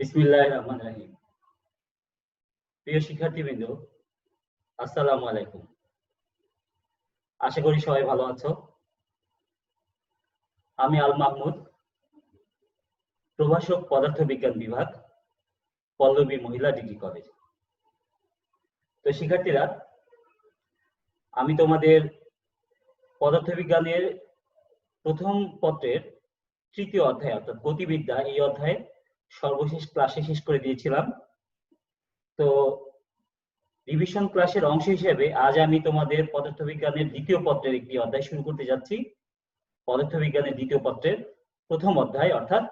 বিসমিল্লাহির রহমানির রহিম। প্রিয় শিক্ষার্থীবৃন্দ, আসসালামু আলাইকুম। আশা করি সবাই ভালো আছো। আমি আল মাহমুদ, প্রভাষক পদার্থবিজ্ঞান বিভাগ, পল্লবী মহিলা ডিগ্রি কলেজ। তো শিক্ষার্থীরা, আমি তোমাদের পদার্থবিজ্ঞানের প্রথম পত্রের তৃতীয় অধ্যায় অর্থাৎ গতিবিদ্যা এই অধ্যায়ে সর্বশেষ ক্লাসে শেষ করে দিয়েছিলাম। তো রিভিশন ক্লাসের অংশ হিসেবে আজ আমি তোমাদের পদার্থবিজ্ঞানের দ্বিতীয় পত্রের একটি অধ্যায় শুরু করতে যাচ্ছি। পদার্থবিজ্ঞানের দ্বিতীয় পত্রের প্রথম অধ্যায় অর্থাৎ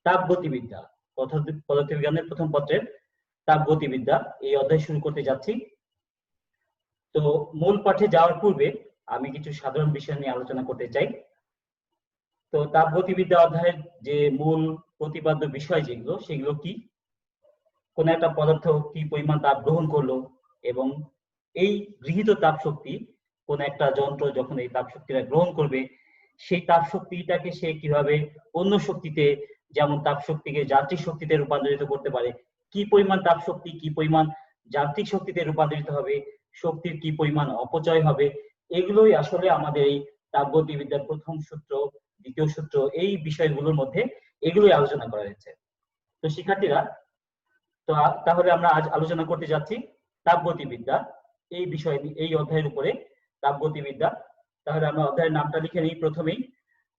তাপগতিবিদ্যা। পদার্থবিজ্ঞানের প্রথম পত্রের তাপগতিবিদ্যা এই অধ্যায় শুরু করতে যাচ্ছি। তো মূল পাঠে যাওয়ার পূর্বে আমি কিছু সাধারণ বিষয় নিয়ে আলোচনা করতে চাই। তো তাপগতিবিদ্যা অধ্যায়ের যে মূল প্রতিপাদ্য বিষয় যেগুলো সেগুলো কি, কোন একটা পদার্থ কি পরিমাণ তাপ গ্রহণ করলো এবং এই গৃহীত তাপ শক্তি কোন একটা যন্ত্র যখন এই তাপ শক্তিটা গ্রহণ করবে সেই তাপ শক্তিটাকে সে কিভাবে অন্য শক্তিতে, যেমন তাপ শক্তিকে যান্ত্রিক শক্তিতে রূপান্তরিত করতে পারে, কি পরিমাণ তাপ শক্তি কি পরিমাণ যান্ত্রিক শক্তিতে রূপান্তরিত হবে, শক্তির কি পরিমাণ অপচয় হবে, এগুলোই আসলে আমাদের এই তাপগতিবিদ্যার প্রথম সূত্র, দ্বিতীয় সূত্র, এই বিষয়গুলোর মধ্যে এগুলোই আলোচনা করা হয়েছে। তো শিক্ষার্থীরা, তো তাহলে আমরা আজ আলোচনা করতে যাচ্ছি তাপগতিবিদ্যা এই বিষয়, এই অধ্যায়ের উপরে তাপগতিবিদ্যা। তাহলে আমরা অধ্যায়ের নামটা লিখে নিই। প্রথমেই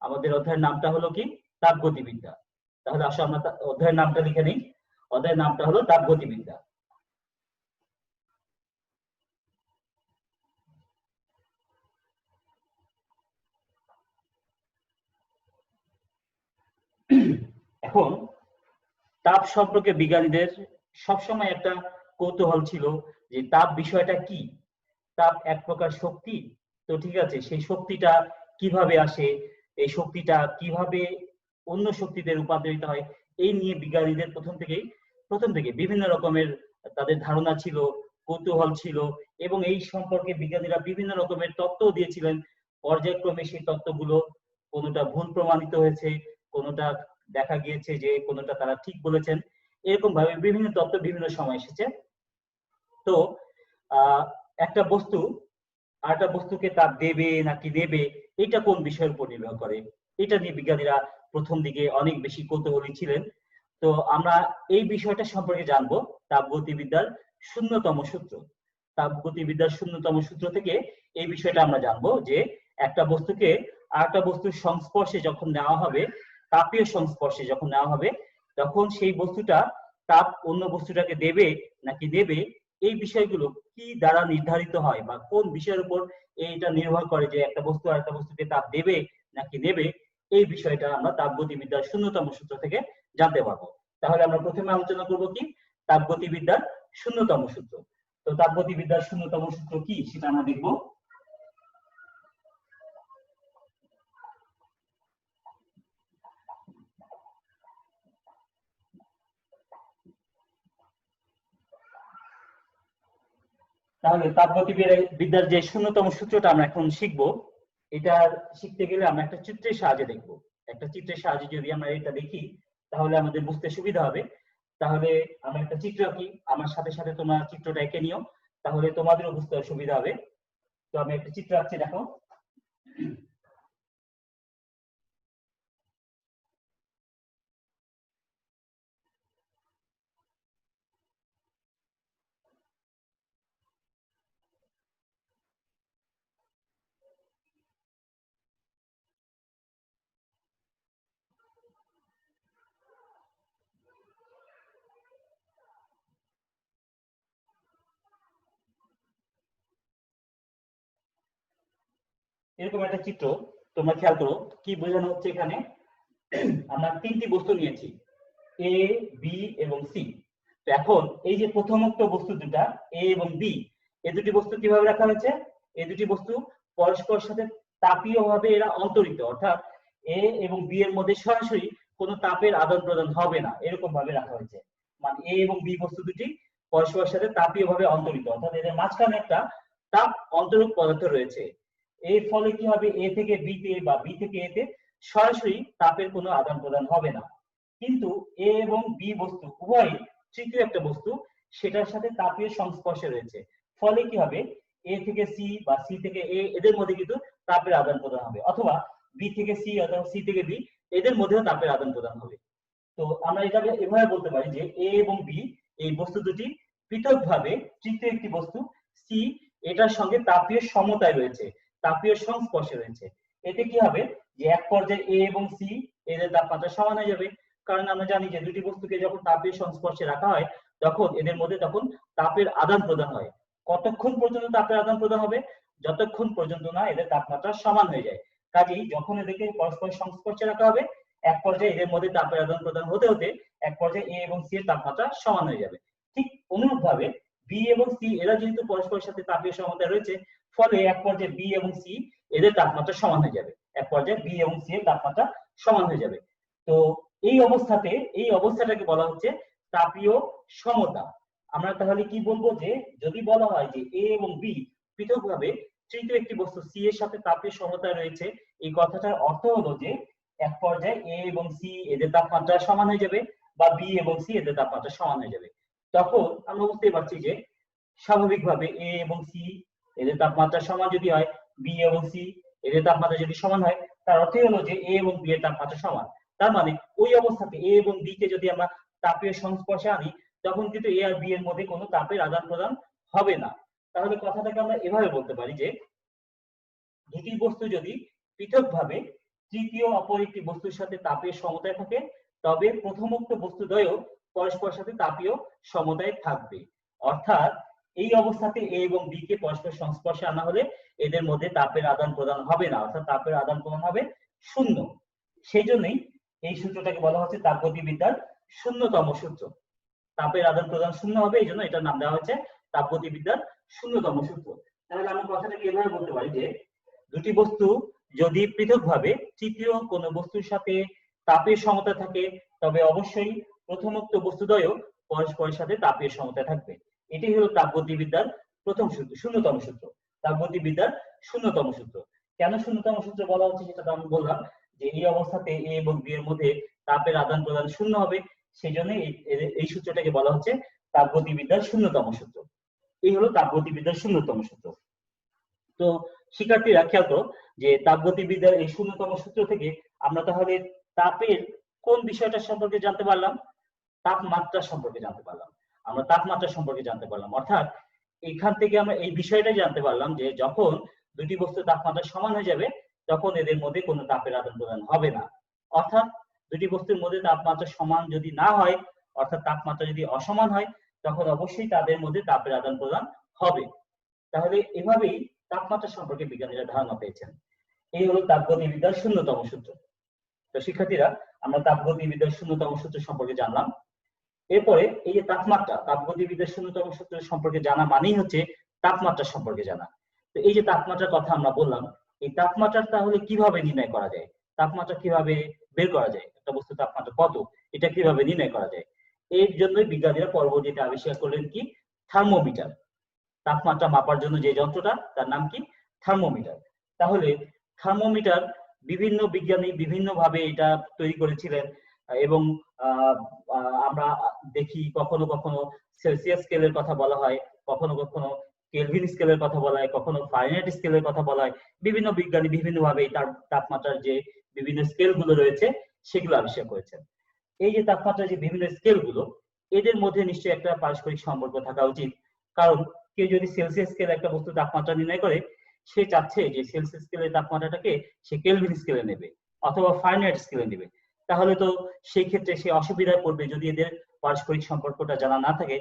আমাদের অধ্যায়ের নামটা হলো কি, তাপগতিবিদ্যা। তাহলে আসো আমরা অধ্যায়ের নামটা লিখে নিই। অধ্যায়ের নামটা হলো তাপগতিবিদ্যা। এখন তাপ সম্পর্কে বিজ্ঞানীদের সবসময় একটা কৌতূহল ছিল যে তাপ বিষয়টা কি। তাপ এক প্রকার শক্তি, তো ঠিক আছে, সেই শক্তিটা কিভাবে আসে, এই শক্তিটা কিভাবে অন্য শক্তিতে রূপান্তরিত হয়, এই নিয়ে বিজ্ঞানীদের প্রথম থেকে বিভিন্ন রকমের তাদের ধারণা ছিল, কৌতূহল ছিল এবং এই সম্পর্কে বিজ্ঞানীরা বিভিন্ন রকমের তত্ত্ব দিয়েছিলেন। পর্যায়ক্রমে সেই তত্ত্বগুলো কোনোটা ভুল প্রমাণিত হয়েছে, কোনোটা দেখা গিয়েছে যে কোনোটা তারা ঠিক বলেছেন। এরকম ভাবে বিভিন্ন তত্ত্ব বিভিন্ন সময় এসেছে। তো একটা বস্তু আরেকটা বস্তুকে তাপ দেবে নাকি নেবে, এটা কোন বিষয়ের উপর নির্ভর করে, এটা নিয়ে বিজ্ঞানীরা প্রথম দিকে অনেক বেশি কৌতূহলী ছিলেন। তো আমরা এই বিষয়টা সম্পর্কে জানবো তাপগতিবিদ্যার শূন্যতম সূত্র। তাপগতিবিদ্যার শূন্যতম সূত্র থেকে এই বিষয়টা আমরা জানবো যে একটা বস্তুকে আরেকটা বস্তুর সংস্পর্শে যখন নেওয়া হবে, তাপীয় সংস্পর্শে যখন নেওয়া হবে, তখন সেই বস্তুটা তাপ অন্য বস্তুটাকে দেবে নাকি নেবে, এই বিষয়গুলো কি দ্বারা নির্ধারিত হয় বা কোন বিষয়ের উপর এইটা নির্ভর করে যে একটা বস্তু আরেকটা বস্তুকে তাপ দেবে নাকি নেবে, এই বিষয়টা আমরা তাপগতিবিদ্যার শূন্যতম সূত্র থেকে জানতে পারবো। তাহলে আমরা প্রথমে আলোচনা করব কি, তাপগতিবিদ্যার শূন্যতম সূত্র। তো তাপগতিবিদ্যার শূন্যতম সূত্র কি সেটা আমরা দেখব। তাহলে তাপগতিবিদ্যার যে শূন্যতম সূত্রটা আমরা এখন শিখব, এটা শিখতে গেলে আমরা একটা চিত্রের সাহায্যে দেখব। একটা চিত্রের সাহায্যে যদি আমরা এটা দেখি তাহলে আমাদের বুঝতে সুবিধা হবে। তাহলে আমরা একটা চিত্র আঁকি, আমার সাথে সাথে তোমরা চিত্রটা এঁকে নিও, তাহলে তোমাদেরও বুঝতে সুবিধা হবে। তো আমি একটা চিত্র আঁকছি, দেখো। এরকম একটা চিত্র তোমরা খেয়াল করো, কি বোঝানো হচ্ছে এখানে। আমরা তিনটি বস্তু নিয়েছি, এ, বি এবং সি। তো এখন এই যে প্রথমোক্ত বস্তু দুটা এ এবং বি, এই দুটি বস্তু কিভাবে রাখা হয়েছে, এই দুটি বস্তু পরস্পর সাথে তাপীয় ভাবে এরা অন্তরিত, অর্থাৎ এ এবং বি এর মধ্যে সরাসরি কোনো তাপের আদান প্রদান হবে না, এরকম ভাবে রাখা হয়েছে। মানে এ এবং বি বস্তু দুটি পরস্পরের সাথে তাপীয় ভাবে অন্তরিত, অর্থাৎ এদের মাঝখানে একটা তাপ অন্তরক পদার্থ রয়েছে। এর ফলে কি হবে, এ থেকে বি তে বা বি থেকে এ তে সরাসরি তাপের কোনো আদান প্রদান হবে না। কিন্তু এ এবং বি বস্তু উভয় তৃতীয় একটা বস্তু সেটার সাথে তাপীয় সংস্পর্শে রয়েছে, ফলে কি হবে, এ থেকে সি বা সি থেকে এ এদের মধ্যে কিন্তু তাপের আদান প্রদান হবে, অথবা বি থেকে সি অথবা সি থেকে বি এদের মধ্যেও তাপের আদান প্রদান হবে। তো আমরা এটাকে এভাবে বলতে পারি যে এ এবং বি এই বস্তু দুটি পৃথকভাবে তৃতীয় একটি বস্তু সি এটার সঙ্গে তাপীয় সমতায় রয়েছে, তাপীয় সংস্পর্শে রয়েছে। এতে কি হবে যে এক পর্যায়ে এ এবং সি এদের তাপমাত্রা সমান হয়ে যাবে, কারণ আমরা জানি যে দুটি বস্তুকে যখন তাপীয় সংস্পর্শে রাখা হয় তখন এদের মধ্যে তখন তাপের আদান প্রদান হয়। কতক্ষণ পর্যন্ত তাপের আদান প্রদান হবে? যতক্ষণ পর্যন্ত না এদের তাপমাত্রা সমান হয়ে যায়। কাজেই যখন এদেরকে পরস্পর সংস্পর্শে রাখা হবে এক পর্যায়ে এদের মধ্যে তাপের আদান প্রদান হতে হতে এক পর্যায়ে এ এবং সি এর তাপমাত্রা সমান হয়ে যাবে। ঠিক অনুরূপভাবে বি এবং সি এরা যেহেতু পরস্পরের সাথে তাপীয় সমতায় রয়েছে, ফলে এক পর্যায়ে বি এবং সি এদের তাপমাত্রা সমান হয়ে যাবে, এক পর্যায়ে বি এবং সি এর তাপমাত্রা সমান হয়ে যাবে। তো এই অবস্থাতে এই অবস্থাটাকে বলা হচ্ছে তাপীয় সমতা। আমরা তাহলে কি বলবো যে যদি বলা হয় যে এ এবং বি পৃথকভাবে তৃতীয় একটি বস্তু সি এর সাথে তাপীয় সমতায় রয়েছে, এই কথাটার অর্থ হলো যে এক পর্যায়ে এ এবং সি এদের তাপমাত্রা সমান হয়ে যাবে, বা বি এবং সি এদের তাপমাত্রা সমান হয়ে যাবে। তখন আমরা বুঝতে পারছি যে স্বাভাবিকভাবে এ এবং সি এদের তাপমাত্রা সমান যদি হয়, বি এবং সি এদের তাপমাত্রা যদি সমান হয়, তার অর্থ হলো যে এ এবং বি এর তাপমাত্রা সমান। তার মানে ওই অবস্থাতে এ এবং বি কে যদি আমরা তাপীয় সংস্পর্শে আনি তখন কিন্তু এ আর বি এর মধ্যে কোনো তাপের আদান প্রদান হবে না। তাহলে কথাটাকে আমরা এভাবে বলতে পারি যে দুটি বস্তু যদি পৃথকভাবে তৃতীয় অপর একটি বস্তুর সাথে তাপীয় সমতায় থাকে তবে প্রথমোক্ত বস্তুদ্বয়ও পরস্পরের সাথে তাপীয় সমতায় থাকবে। অর্থাৎ এই অবস্থাতে এ এবং বি কে পরস্পর সংস্পর্শে আনা হলে এদের মধ্যে তাপের আদান প্রদান হবে না, অর্থাৎ তাপের আদান প্রদান হবে শূন্য। সেই জন্যই এই সূত্রটাকে বলা হচ্ছে তাপগতিবিদ্যার শূন্যতম সূত্র। তাপের আদান প্রদান শূন্য হবে, এই জন্য এটার নাম দেওয়া হয়েছে তাপগতিবিদ্যার শূন্যতম সূত্র। তাহলে আমরা কথাটাকে এভাবে বলতে পারি যে দুটি বস্তু যদি পৃথকভাবে তৃতীয় কোনো বস্তুর সাথে তাপীয় সমতা থাকে তবে অবশ্যই প্রথমোক্ত বস্তুদ্বয়ও পরস্পরের সাথে তাপীয় সমতা থাকবে। এটি হলো তাপগতিবিদ্যার প্রথম সূত্র, শূন্যতম সূত্র। তাপগতিবিদ্যার শূন্যতম সূত্র। কেন শূন্যতম সূত্র বলা হচ্ছে সেটা আমি বললাম যে এই অবস্থাতে এ এবং বি এর মধ্যে তাপের আদান প্রদান শূন্য হবে, সেই জন্য এই সূত্রটাকে বলা হচ্ছে তাপগতিবিদ্যার শূন্যতম সূত্র। এই হলো তাপগতিবিদ্যার শূন্যতম সূত্র। তো শিক্ষার্থীরা খেয়াল করো যে তাপগতিবিদ্যার এই শূন্যতম সূত্র থেকে আমরা তাহলে তাপের কোন বিষয়টা সম্পর্কে জানতে পারলাম? তাপমাত্রা সম্পর্কে জানতে পারলাম। আমরা তাপমাত্রা সম্পর্কে জানতে পারলাম, অর্থাৎ এখান থেকে আমরা এই বিষয়টাই জানতে পারলাম যে যখন দুটি বস্তুর তাপমাত্রা সমান হয়ে যাবে তখন এদের মধ্যে কোনো তাপের আদান প্রদান হবে না। অর্থাৎ দুটি বস্তুর মধ্যে তাপমাত্রা সমান যদি না হয়, অর্থাৎ তাপমাত্রা যদি অসমান হয়, তখন অবশ্যই তাদের মধ্যে তাপের আদান প্রদান হবে। তাহলে এভাবেই তাপমাত্রা সম্পর্কে বিজ্ঞানীরা ধারণা পেয়েছেন। এই হলো তাপগতিবিদ্যার শূন্যতম সূত্র। তো শিক্ষার্থীরা আমরা তাপগতিবিদ্যার শূন্যতম সূত্র সম্পর্কে জানলাম। এরপরে এই যে তাপমাত্রা, তাপগতিবিদ্যার শূন্যতম সূত্র সম্পর্কে জানা মানেই হচ্ছে তাপমাত্রা সম্পর্কে জানা। তো এই যে তাপমাত্রার কথা আমরা বললাম, এই তাপমাত্রা তাহলে কিভাবে নির্ণয় করা যায়? তাপমাত্রা কিভাবে বের করা যায়? একটা বস্তুর তাপমাত্রা কত, এটা কিভাবে নির্ণয় করা যায়? এর জন্যই বিজ্ঞানীরা পরবর্তীতে আবিষ্কার করলেন কি? থার্মোমিটার। তাপমাত্রা মাপার জন্য যে যন্ত্রটা তার নাম কি? থার্মোমিটার। তাহলে থার্মোমিটার বিভিন্ন বিজ্ঞানী বিভিন্ন ভাবে এটা তৈরি করেছিলেন এবং আমরা দেখি কখনো কখনো সেলসিয়াস স্কেলের কথা বলা হয়, কখনো কখনো কেলভিন স্কেলের কথা বলা হয়, কখনো ফারেনহাইট স্কেলের কথা বলা হয়। বিভিন্ন বিজ্ঞানী বিভিন্ন ভাবে তার তাপমাত্রার যে বিভিন্ন স্কেল গুলো রয়েছে সেগুলো আবিষ্কার করেছেন। এই যে তাপমাত্রার যে বিভিন্ন স্কেল গুলো, এদের মধ্যে নিশ্চয়ই একটা পারস্পরিক সম্পর্ক থাকা উচিত। কারণ কেউ যদি সেলসিয়াস স্কেলে একটা বস্তুর তাপমাত্রা নির্ণয় করে, সে চাচ্ছে যে সেলসিয়াস স্কেলের তাপমাত্রাটাকে সে কেলভিন স্কেলে নেবে অথবা ফারেনহাইট স্কেলে নেবে। তাহলে তো সেই ক্ষেত্রে সে অসুবিধায় পড়বে যদি এদের পারস্পরিক সম্পর্কটা জানা না থাকে।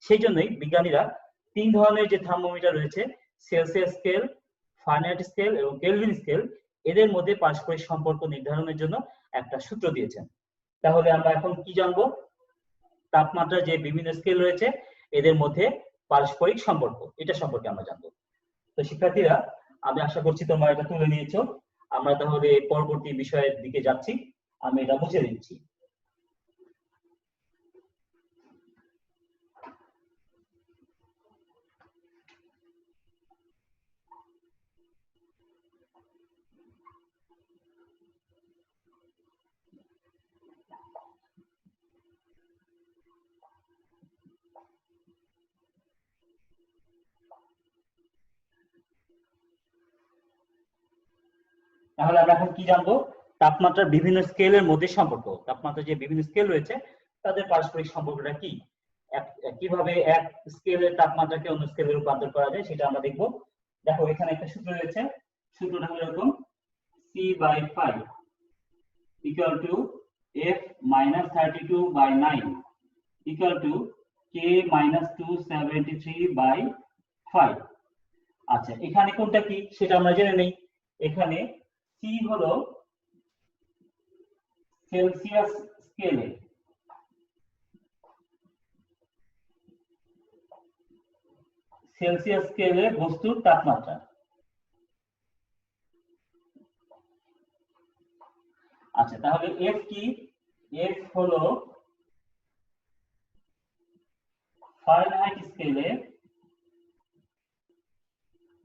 সেই জন্যই বিজ্ঞানীরা তিন ধরনের যে থার্মোমিটার রয়েছে, সেলসিয়াস স্কেল, ফারেনহাইট স্কেল এবং কেলভিন স্কেল, এদের মধ্যে পারস্পরিক সম্পর্ক নির্ধারণের জন্য একটা সূত্র দিয়েছেন। তাহলে আমরা এখন কি জানবো? তাপমাত্রার যে বিভিন্ন স্কেল রয়েছে এদের মধ্যে পারস্পরিক সম্পর্ক, এটা সম্পর্কে আমরা জানবো। তো শিক্ষার্থীরা আমি আশা করছি তোমরা এটা তুলে নিয়েছো। আমরা তাহলে পরবর্তী বিষয়ের দিকে যাচ্ছি, আমি এটা বুঝে দিচ্ছি। তাহলে আমরা এখন কি জানবো? তাপমাত্রার বিভিন্ন স্কেলের মধ্যে সম্পর্ক, তাপমাত্রার যে বিভিন্ন স্কেল রয়েছে তাদের পারস্পরিক সম্পর্কটা কি, কিভাবে এক স্কেলের তাপমাত্রাকে অন্য স্কেলে রূপান্তর করা যায় সেটা আমরা দেখবো। দেখো এখানে একটা সূত্র রয়েছে, সূত্রটা হলো এরকম, C/5 equal to F minus 32/9 equal to K minus 273/5। আচ্ছা, এখানে কোনটা কি সেটা আমরা জেনে নেই। এখানে C হলো সেলসিয়াস স্কেলে, সেলসিয়াস স্কেলে বস্তুর তাপমাত্রা। আচ্ছা, তাহলে F কি? F হলো ফারেনহাইট স্কেলে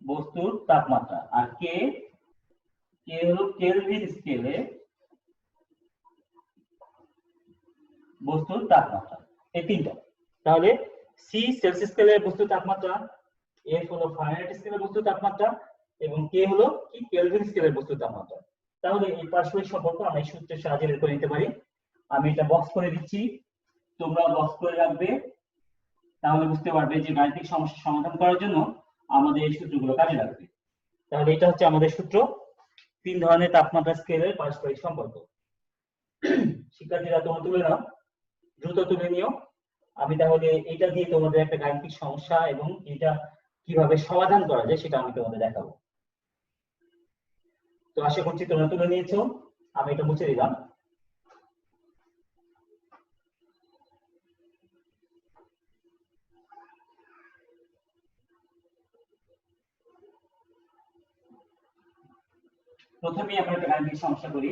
বস্তুর তাপমাত্রা, আর কে হলো কেলভিন স্কেলে বস্তুর তাপমাত্রা। এই তিনটা। তাহলে সি সেলসিয়াস স্কেলে বস্তুর তাপমাত্রা, এফ হলো ফারেনহাইট স্কেলে বস্তুর তাপমাত্রা, এবং কে হলো কি কেলভিন স্কেলে বস্তুর তাপমাত্রা। তাহলে এই পারস্পরিক সম্পর্ক আমরা এই সূত্রের সাহায্যে বের করে নিতে পারি। আমি এটা বক্স করে দিচ্ছি, তোমরা বক্স করে রাখবে, তাহলে বুঝতে পারবে যে গাণিতিক সমস্যা সমাধান করার জন্য আমাদের এই সূত্রগুলো কাজে লাগবে। তাহলে এটা হচ্ছে আমাদের সূত্র, তিন ধরনের তাপমাত্রা স্কেলের পারস্পরিক সম্পর্ক। শিক্ষার্থীরা তোমরা তুলে নাও, দ্রুত তুলে নিও। আমি তাহলে এটা দিয়ে তোমাদের একটা গাণিতিক সমস্যা এবং এটা কিভাবে সমাধান করা যায় সেটা আমি তোমাদের দেখাবো। তো আশা করছি তোমরা তুলে নিয়েছো। আমি এটা মুছে দিলাম। প্রথমে আমরা একটা গাণিতিক সমস্যা করি।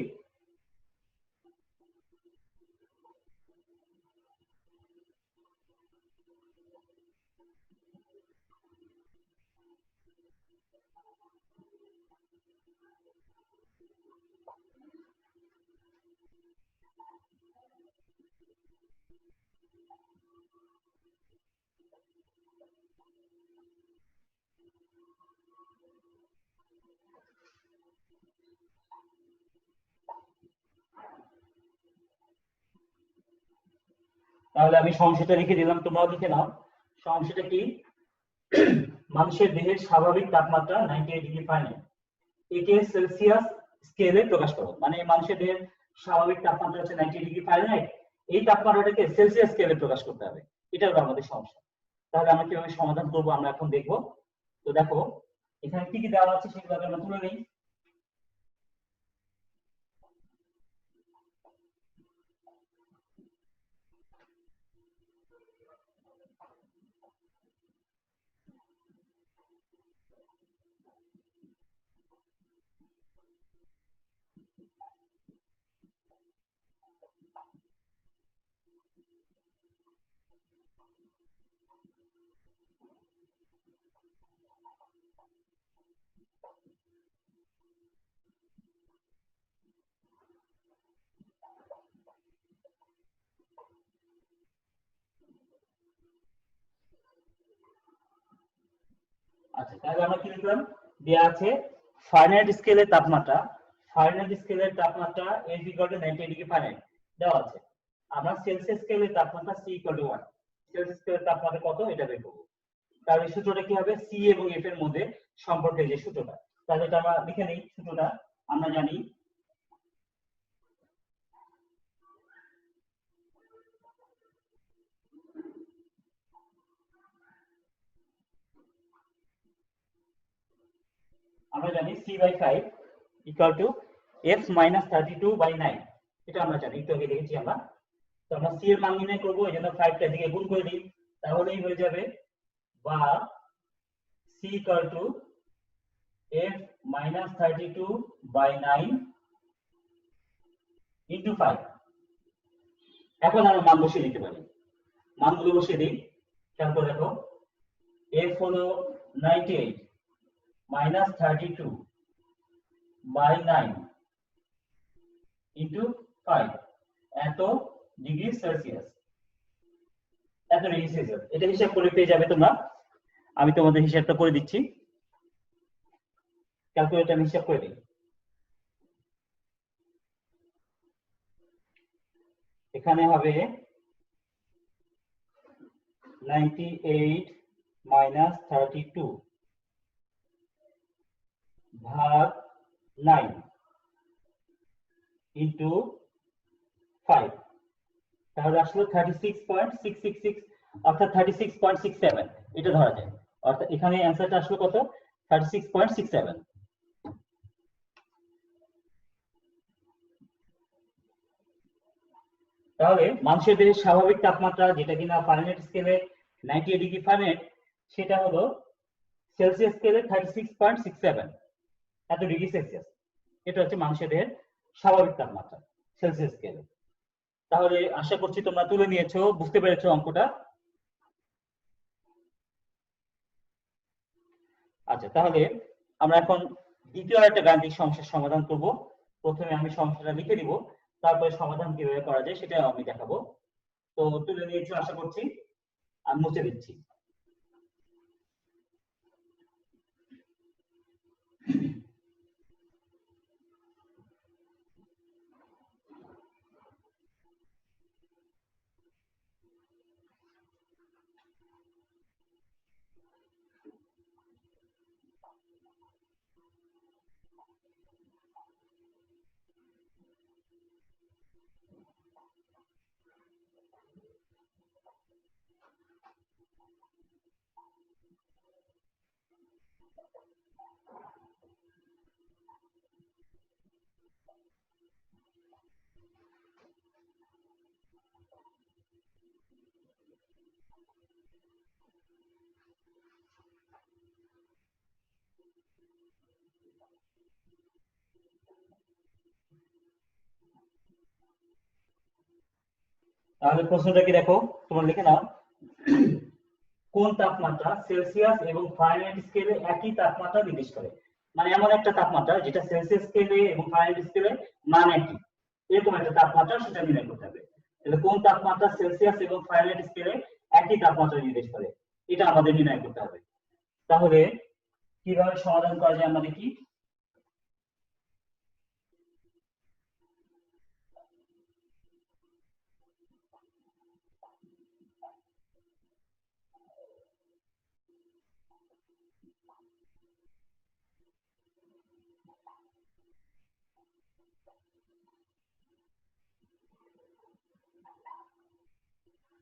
তাহলে আমি সমস্যাটা লিখে দিলাম, তোমরাও লিখে নাও। সমস্যাটা কি? মানুষের দেহের স্বাভাবিক তাপমাত্রা 98 ডিগ্রি ফারেনহাইট, একে সেলসিয়াস স্কেলে প্রকাশ করো। মানে মানুষের দেহের স্বাভাবিক তাপমাত্রা হচ্ছে 98 ডিগ্রি ফারেনহাইট, এই তাপমাত্রাটাকে সেলসিয়াস স্কেলে প্রকাশ করতে হবে। এটা হলো আমাদের সমস্যা। তাহলে আমরা কিভাবে সমাধান করব আমরা এখন দেখবো। তো দেখো এখানে কি কি দেওয়া আছে সেগুলো আমরা তুলে নিই। আচ্ছা, তাহলে আমরা কি লিখলাম? দেয়া আছে ফারেনহাইট স্কেলের তাপমাত্রা, ফারেনহাইট স্কেলের তাপমাত্রা S = 98 ডিগ্রি ফারেনহাইট দেওয়া আছে। আমরা সেলসিয়াস স্কেলের তাপমাত্রা C = 1, সেলসিয়াস স্কেলের তাপমাত্রা কত এটা বের করব। তাহলে সূত্রটা কি হবে? C এবং F এর মধ্যে সম্পর্কের যে সূত্রটা, তাহলে এটা আমরা লিখে নেই। সূত্রটা আমরা জানি C/5 = F - 32/9, এটা আমরা জানি, একটু আগে দেখেছি আমরা। তো আমরা C এর মান নির্ণয় করব, এজন্য 5 টা দিকে গুণ করে দিই, তাহলেই হয়ে যাবে। বা C = F - 32/9 * 5। এখন আমরা মান বসিয়ে দিতে পারি, মানগুলো বসিয়ে দিই। খেয়াল করে দেখো, F হলো 98 - 32/9 * 5, এত ডিগ্রি সেলসিয়াস, এত ডিগ্রি সেলসিয়াস। এটা হিসাব করে পেয়ে যাবে তোমরা। আমি তোমাদের হিসাবটা করে দিচ্ছি, ক্যালকুলেটর আমি হিসাব করে দিই। এখানে হবে 98 মাইনাস 32 ভাগ 9 ইন্টু 5, তাহলে আসলে 36.666 অর্থাৎ 36.67 এটা ধরা যায়। অর্থাৎ এখানে অ্যান্সারটা আসলে কত? 36.67। তাহলে মানুষের দেহের স্বাভাবিক তাপমাত্রা, যেটা কিনা ফারেনহাইট স্কেলে 98 ডিগ্রি ফারেনহাইট, সেটা হলো সেলসিয়াস স্কেলে 36.67 এত ডিগ্রি সেলসিয়াস। এটা হচ্ছে মানুষের দেহের স্বাভাবিক তাপমাত্রা সেলসিয়াস স্কেলে। তাহলে আশা করছি তোমরা তুলে নিয়েছো, বুঝতে পেরেছো অঙ্কটা। আচ্ছা, তাহলে আমরা এখন দ্বিতীয় একটা গাণিতিক সমস্যার সমাধান করব। প্রথমে আমি সমস্যাটা লিখে দিব, তারপরে সমাধান কিভাবে করা যায় সেটা আমি দেখাবো। তো তুলে নিয়েছো আশা করছি, আমি মুছে দিচ্ছি। তাহলে প্রশ্নটা কি দেখো, তোমরা লিখে নাও। কোন তাপমাত্রা সেলসিয়াস এবং ফারেনহাইট স্কেলে একই তাপমাত্রা নির্দেশ করে? মানে এমন একটা তাপমাত্রা যেটা সেলসিয়াস স্কেলে এবং ফারেনহাইট স্কেলে মান একই, এরকম একটা তাপমাত্রা সেটা নির্ণয় করতে হবে। তাহলে কোন তাপমাত্রা সেলসিয়াস এবং ফারেনহাইট স্কেলে একই তাপমাত্রা নির্দেশ করে, এটা আমাদের নির্ণয় করতে হবে। তাহলে কিভাবে সমাধান করা যায় আমরা দেখি।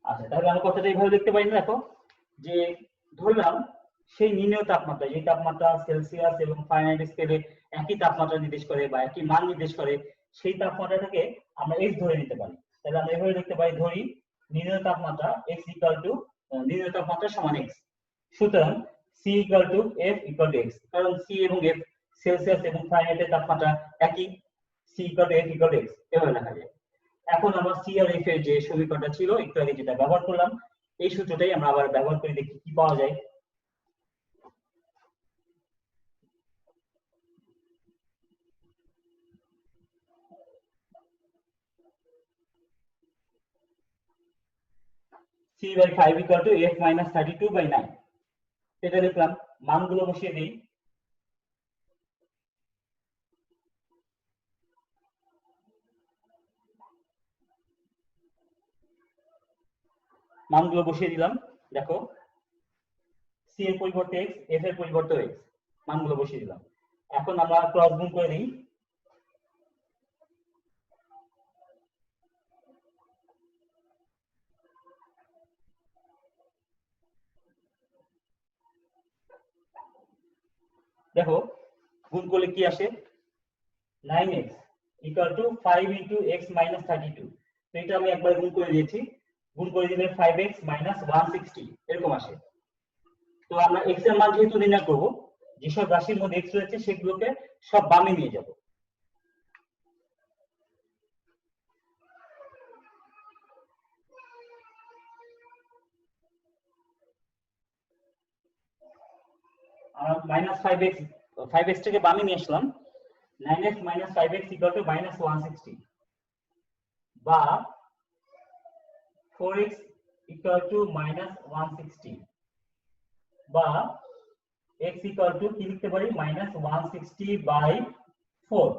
আচ্ছা, তাহলে আমি কথাটা এইভাবে দেখতে পারি না, দেখো যে ধরলাম সেই নির্ণয় তাপমাত্রা, যে তাপমাত্রা সেলসিয়াস এবং ফারেনহাইট স্কেলে একই তাপমাত্রা নির্দেশ করে বা একই মান নির্দেশ করে, সেই তাপমাত্রাটাকে আমরা x ধরে নিতে পারি। তাহলে আমরা এভাবে দেখতে পারি, ধরি নির্ণয় তাপমাত্রা x ইকুয়াল টু নির্ণয় তাপমাত্রা সমান x, সুতরাং c equal to f equal to x, কারণ c এবং f সেলসিয়াস এবং ফারেনহাইটের তাপমাত্রা একই, c equal to f equal to x এভাবে লেখা যায়। এখন আমরা সি আর এফ এর যে সমীকরণটা ছিল একটু আগে যেটা ব্যবহার করলাম, এই সূত্রটাই আমরা আবার ব্যবহার করে দেখি কি পাওয়া যায়। c by 5 equal to f minus 32 by 9, এটা লিখলাম, মানগুলো বসিয়ে দিই। মানগুলো বসিয়ে দিলাম, দেখো c এর পরিবর্তে x, f এর পরিবর্তে x, মানগুলো বসিয়ে দিলাম। এখন আমরা ক্রস গুণ করে দিই। দেখো গুণ করলে কি আসে, 9x equal to 5 into x minus 32। তো এটা আমি একবার গুণ করে দিয়েছি, গুণ করে দিলে 5x মাইনাস 160 এরকম আসে। তো আমরা x এর মান যেহেতু নির্ণয় করব, যেসব রাশির মধ্যে x রয়েছে সেগুলোকে সব বামে নিয়ে যাব। আমরা মাইনাস 5x টাকে বামে নিয়ে আসলাম, 9x minus 5x equal to minus 160, বা 4x ইকুয়াল টু মাইনাস 160, বা x ইকুয়াল টু কি লিখতে পারি, minus 160 by 4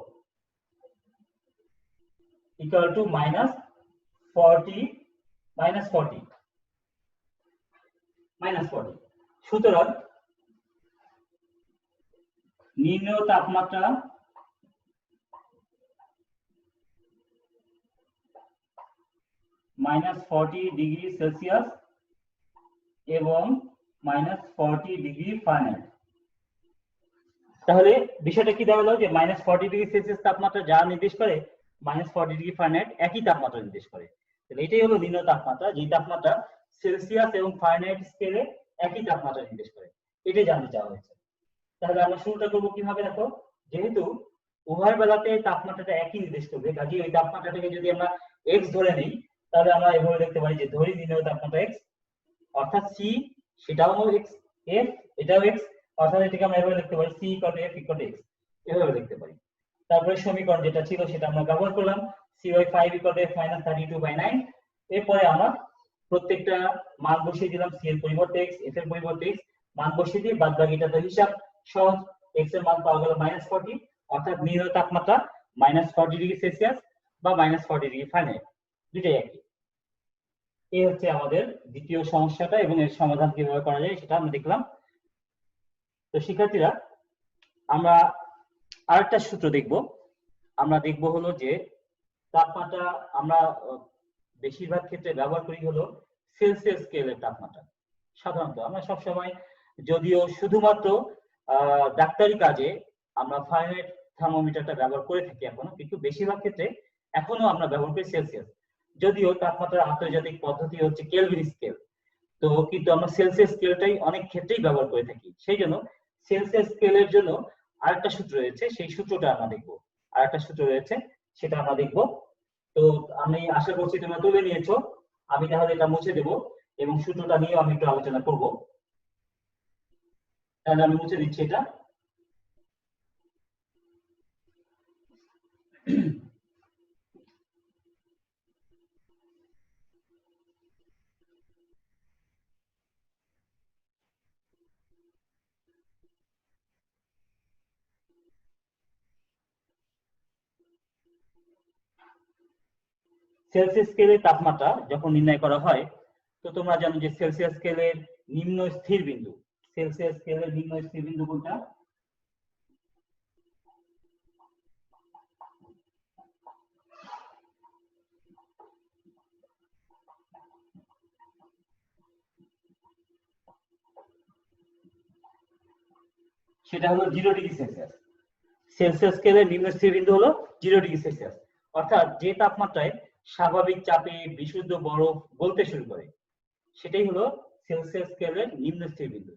equal to minus 40 -40 সুতরাং নিম্ন তাপমাত্রা -40°C এবং -40°F। তাহলে বিষয়টা কি দেওয়া হলো যে -40°C তাপমাত্রা যা নির্দেশ করে -40°F একই তাপমাত্রা নির্দেশ করে। তাহলে এটাই হলো নিম্ন তাপমাত্রা, যে তাপমাত্রা সেলসিয়াস এবং ফারেনহাইট স্কেলে একই তাপমাত্রা নির্দেশ করে। এটাই জানতে চাওয়া হয়েছে। তাহলে আমরা শুরুটা করবো কিভাবে, দেখো যেহেতু উভয় বেলাতে তাপমাত্রাটা একই নির্দেশ করবে, কাজে ওই তাপমাত্রাটাকে যদি আমরা x ধরে নিই তাহলে আমরা এভাবে দেখতে পারি যে ধরি নিম্ন তাপমাত্রা x, অর্থাৎ c সেটাও x, f এটাও x, অর্থাৎ এটাকে আমরা এভাবে দেখতে পারি c = f = x, এভাবে দেখতে পারি। তারপরে সমীকরণ যেটা ছিল সেটা আমরা ব্যবহার করলাম, cy5 = f - 32/9। এরপরে আমরা প্রত্যেকটা মান বসিয়ে দিলাম, c এর পরিবর্তে x, f এর পরিবর্তে x, মান বসিয়ে দিয়ে বাদবাকিটা তো হিসাব সহজ। x এর মান পাওয়া গেল -40, অর্থাৎ নিম্ন তাপমাত্রা -40°C বা -40°F, দুটোই একই। এই হচ্ছে আমাদের দ্বিতীয় সমস্যাটা, এবং এর সমাধান কিভাবে করা যায় সেটা আমরা দেখলাম। তো শিক্ষার্থীরা, আমরা আরেকটা সূত্র দেখব। আমরা দেখব হলো যে তাপমাত্রা আমরা বেশিরভাগ ক্ষেত্রে ব্যবহার করি হলো সেলসিয়াস স্কেলের তাপমাত্রা। সাধারণত আমরা সবসময়, যদিও শুধুমাত্র ডাক্তারি কাজে আমরা ফারেনহাইট থার্মোমিটারটা ব্যবহার করে থাকি এখনো, কিন্তু বেশিরভাগ ক্ষেত্রে এখনো আমরা ব্যবহার করি সেলসিয়াস। যদিও তাপমাত্রার আন্তর্জাতিক পদ্ধতি হচ্ছে কেলভিন স্কেল, তো কিন্তু আমরা সেলসিয়াস স্কেলটাই অনেক ক্ষেত্রেই ব্যবহার করে থাকি। সেই জন্য সেলসিয়াস স্কেলের জন্য আরেকটা সূত্র রয়েছে, সেই সূত্রটা আমরা দেখব। আরেকটা সূত্র রয়েছে, সেটা আমরা দেখব। তো আমি আশা করছি তোমরা তুলে নিয়েছো। আমি তাহলে এটা মুছে দেব এবং সূত্রটা নিয়েও আমি একটু আলোচনা করব। তাহলে আমি মুছে দিচ্ছি এটা। সেলসিয়াস স্কেলের তাপমাত্রা যখন নির্ণয় করা হয়, তো তোমরা জানো যে সেলসিয়াস স্কেলের নিম্ন স্থির বিন্দু, সেলসিয়াস স্কেলের নিম্ন স্থির বিন্দু কোনটা? সেটা হলো 0°C। সেলসিয়াস স্কেলের নিম্ন স্থির বিন্দু হলো 0°C, অর্থাৎ যে তাপমাত্রায় স্বাভাবিক চাপে বিশুদ্ধ বরফ গলতে শুরু করে সেটাই হলো সেলসিয়াস স্কেলের নিম্ন স্থির বিন্দু,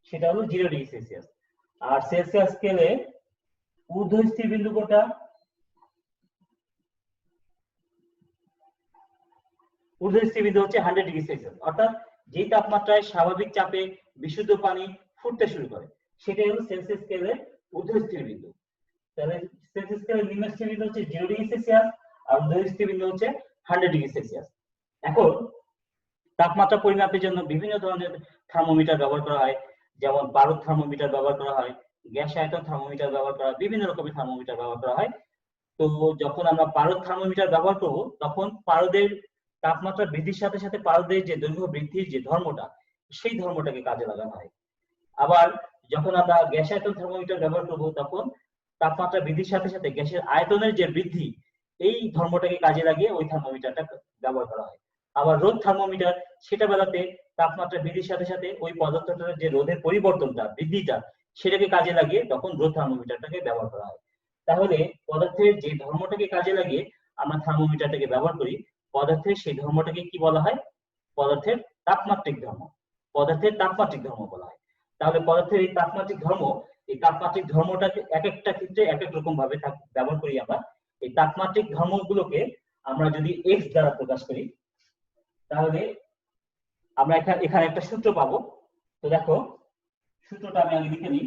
সেটা হলো 0°C। আর সেলসিয়াস স্কেলে ঊর্ধ্ব স্থির বিন্দু কোনটা? ঊর্ধ্ব স্থির বিন্দু হচ্ছে 100°C, অর্থাৎ যে তাপমাত্রায় স্বাভাবিক চাপে বিশুদ্ধ পানি ফুটতে শুরু করে সেটাই হলো সেলসিয়াস স্কেলের ঊর্ধ্ব স্থির বিন্দু। তাহলে সেলসিয়াস স্কেলের নিম্ন স্থির বিন্দু হচ্ছে 0°C আর ঊর্ধ্ব স্থির বিন্দু হচ্ছে 100°C। এখন তাপমাত্রা পরিমাপের জন্য বিভিন্ন ধরনের থার্মোমিটার ব্যবহার করা হয়, যেমন পারদ থার্মোমিটার ব্যবহার করা হয়, গ্যাস আয়তন থার্মোমিটার ব্যবহার করা হয়, বিভিন্ন রকমের থার্মোমিটার ব্যবহার করা হয়। তো যখন আমরা পারদ থার্মোমিটার ব্যবহার করব, তখন পারদের তাপমাত্রা বৃদ্ধির সাথে সাথে পারদের যে দৈর্ঘ্য বৃদ্ধির যে ধর্মটা, সেই ধর্মটাকে কাজে লাগানো হয়। আবার যখন আমরা গ্যাস আয়তন থার্মোমিটার ব্যবহার করব, তখন তাপমাত্রা বৃদ্ধির সাথে সাথে গ্যাসের আয়তনের যে বৃদ্ধি, এই ধর্মটাকে কাজে লাগিয়ে ওই থার্মোমিটারটা ব্যবহার করা হয়। আবার রোদ থার্মোমিটার, সেটা বেলাতে তাপমাত্রা বৃদ্ধির সাথে সাথে ওই পদার্থটার যে রোধের পরিবর্তনটা, বৃদ্ধিটা, সেটাকে কাজে লাগিয়ে তখন রোদ থার্মোমিটারটাকে ব্যবহার করা হয়। তাহলে পদার্থের যে ধর্মটাকে কাজে লাগিয়ে আমরা থার্মোমিটারটাকে ব্যবহার করি, পদার্থের সেই ধর্মটাকে কি বলা হয়? পদার্থের তাপমাত্রিক ধর্ম। পদার্থের তাপমাত্রিক ধর্ম বলা হয়। তাহলে পদার্থের এই তাপমাত্রিক ধর্ম, এই তাপমাত্রিক ধর্মটাকে এক একটা ক্ষেত্রে এক এক রকম ভাবে ব্যবহার করি আমরা। এই তাপমাত্রিক ধর্মগুলোকে আমরা যদি এক্স দ্বারা প্রকাশ করি, তাহলে আমরা এখানে একটা সূত্র পাবো। তো দেখো, সূত্রটা আমি আগে লিখে নিই।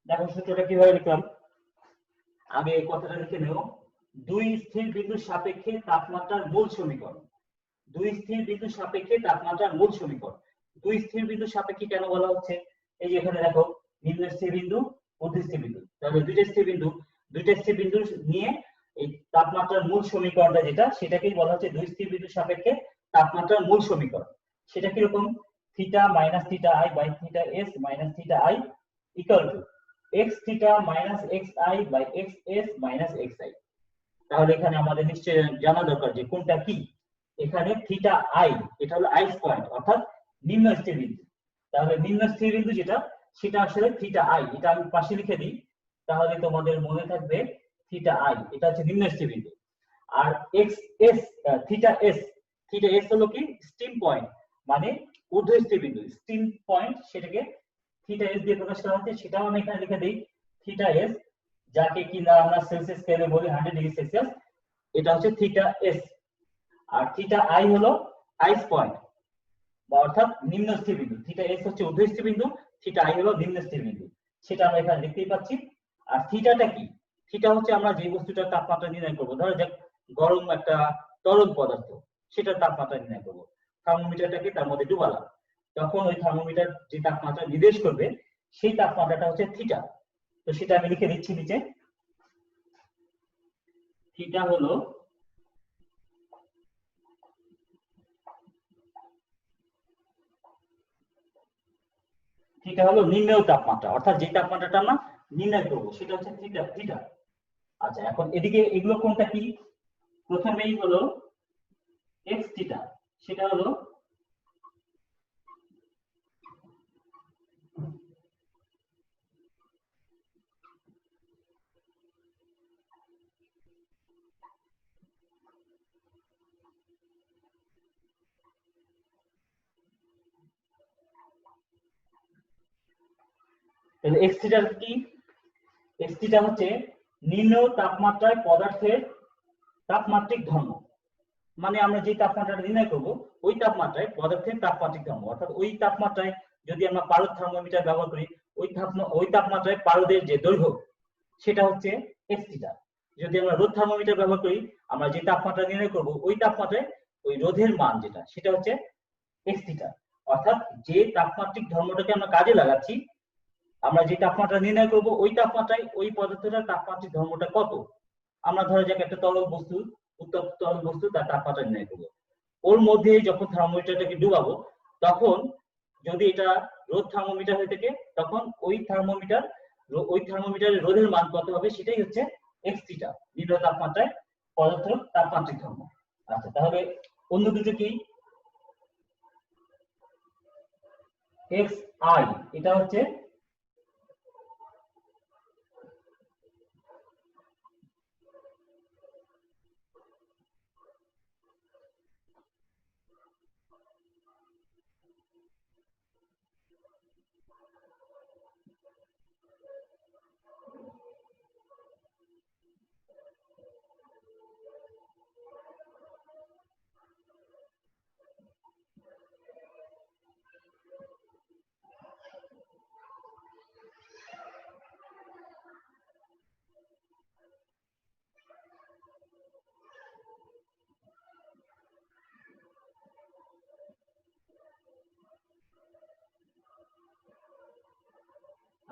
দেখো সূত্রটা কিভাবে লিখলাম, আগে এই কথাটা লিখে নেব। দুই স্থির বিন্দুর সাপেক্ষে তাপমাত্রার মূল সমীকরণ। দুই স্থির বিন্দুর সাপেক্ষে তাপমাত্রার মূল সমীকরণ। দুই স্থির বিন্দুর সাপেক্ষে কেন বলা হচ্ছে, এই যে এখানে দেখো নিম্ন স্থির বিন্দু, ঊর্ধ্ব স্থির বিন্দু, তাহলে দুইটা স্থির বিন্দু নিয়ে এই তাপমাত্রার মূল সমীকরণটা যেটা, সেটাকেই বলা হচ্ছে দুই স্থির বিন্দুর সাপেক্ষে তাপমাত্রার মূল সমীকরণ। সেটা কিরকম, theta minus theta I by theta S minus theta I equal to X theta minus X I by X S minus X I. তাহলে এখানে আমাদের নিশ্চয়ই জানা দরকার যে কোনটা কি। এখানে থিটা আই, এটা হলো আইস পয়েন্ট অর্থাৎ নিম্ন স্থির বিন্দু। তাহলে নিম্ন স্থির বিন্দু যেটা, সেটা আসলে থিটা আই, এটা আমি পাশে লিখে দিই, তাহলে তোমাদের মনে থাকবে থিটা আই, এটা হচ্ছে নিম্ন স্থির বিন্দু। আর এক্স এস, থিটা এস হলো কি স্টিম পয়েন্ট, মানে ঊর্ধ্ব স্থির বিন্দু, স্টিম পয়েন্ট, সেটাকে থিটা এস দিয়ে প্রকাশ করা হচ্ছে, সেটাও আমি এখানে লিখে দিই থিটা এস, যাকে কিনা আমরা সেলসিয়াস স্কেলে বলি 100 ডিগ্রি সেলসিয়াস, এটা হচ্ছে থিটা এস। আর থিটা আই হলো আইস পয়েন্ট বা অর্থাৎ নিম্ন স্থির বিন্দু। থিটা এস হচ্ছে ঊর্ধ্ব স্থির বিন্দু, থিটা আই হলো নিম্ন স্থির বিন্দু, সেটা আমরা এখানে দেখতেই পাচ্ছি। আর থিটাটা কি, থিটা হচ্ছে আমরা যে বস্তুটার তাপমাত্রা নির্ণয় করবো, ধরো যে গরম একটা তরল পদার্থ, সেটার তাপমাত্রা নির্ণয় করবো, থার্মোমিটারটাকে তার মধ্যে ডুবালাম, তখন ওই থার্মোমিটার যে তাপমাত্রা নির্দেশ করবে সেই তাপমাত্রাটা হচ্ছে থিটা। তো সেটা আমি লিখে দিচ্ছি নিচে, থিটা হলো নিম্ন তাপমাত্রা, অর্থাৎ যে তাপমাত্রাটা আমরা নির্ণয় করবো সেটা হচ্ছে থিটা। আচ্ছা, এখন এদিকে এগুলো কোনটা কি, প্রথমেই হলো এক্স থিটা, সেটা হলো এক্স থিটা কি, এক্স থিটা হচ্ছে নিম্ন তাপমাত্রায় পদার্থের তাপমাত্রিক ধর্ম, মানে আমরা যে তাপমাত্রাটা নির্ণয় করব ওই তাপমাত্রায় পদার্থের তাপমাত্রিক ধর্ম, অর্থাৎ ওই তাপমাত্রায় যদি আমরা পারদ থার্মোমিটার ব্যবহার করি, ওই তাপমাত্রায় পারদের যে দৈর্ঘ্য সেটা হচ্ছে এক্স থিটা। যদি আমরা রোদ থার্মোমিটার ব্যবহার করি, আমরা যে তাপমাত্রা নির্ণয় করব ওই তাপমাত্রায় ওই রোধের মান যেটা, সেটা হচ্ছে এক্স থিটা। অর্থাৎ যে তাপমাত্রিক ধর্মটাকে আমরা কাজে লাগাচ্ছি, আমরা যে তাপমাত্রা নির্ণয় করব ওই তাপমাত্রায় ওই পদার্থটার তাপমাত্রিক ধর্মটা কত, আমরা ধরা যাক একটা তরল বস্তু, উত্তপ্ত তরল বস্তু, তার তাপমাত্রা নির্ণয় করবো, ওর মধ্যে যখন থার্মোমিটারটাকে ডুবাবো, তখন যদি এটা রোদ থার্মোমিটার হয়ে থাকে, তখন ওই থার্মোমিটারের রোধের মান কত হবে, সেটাই হচ্ছে এক্স থিটা, নিম্ন তাপমাত্রায় পদার্থের তাপমাত্রিক ধর্ম। আচ্ছা, তাহলে অন্য দুটো কি, এক্স আই, এটা হচ্ছে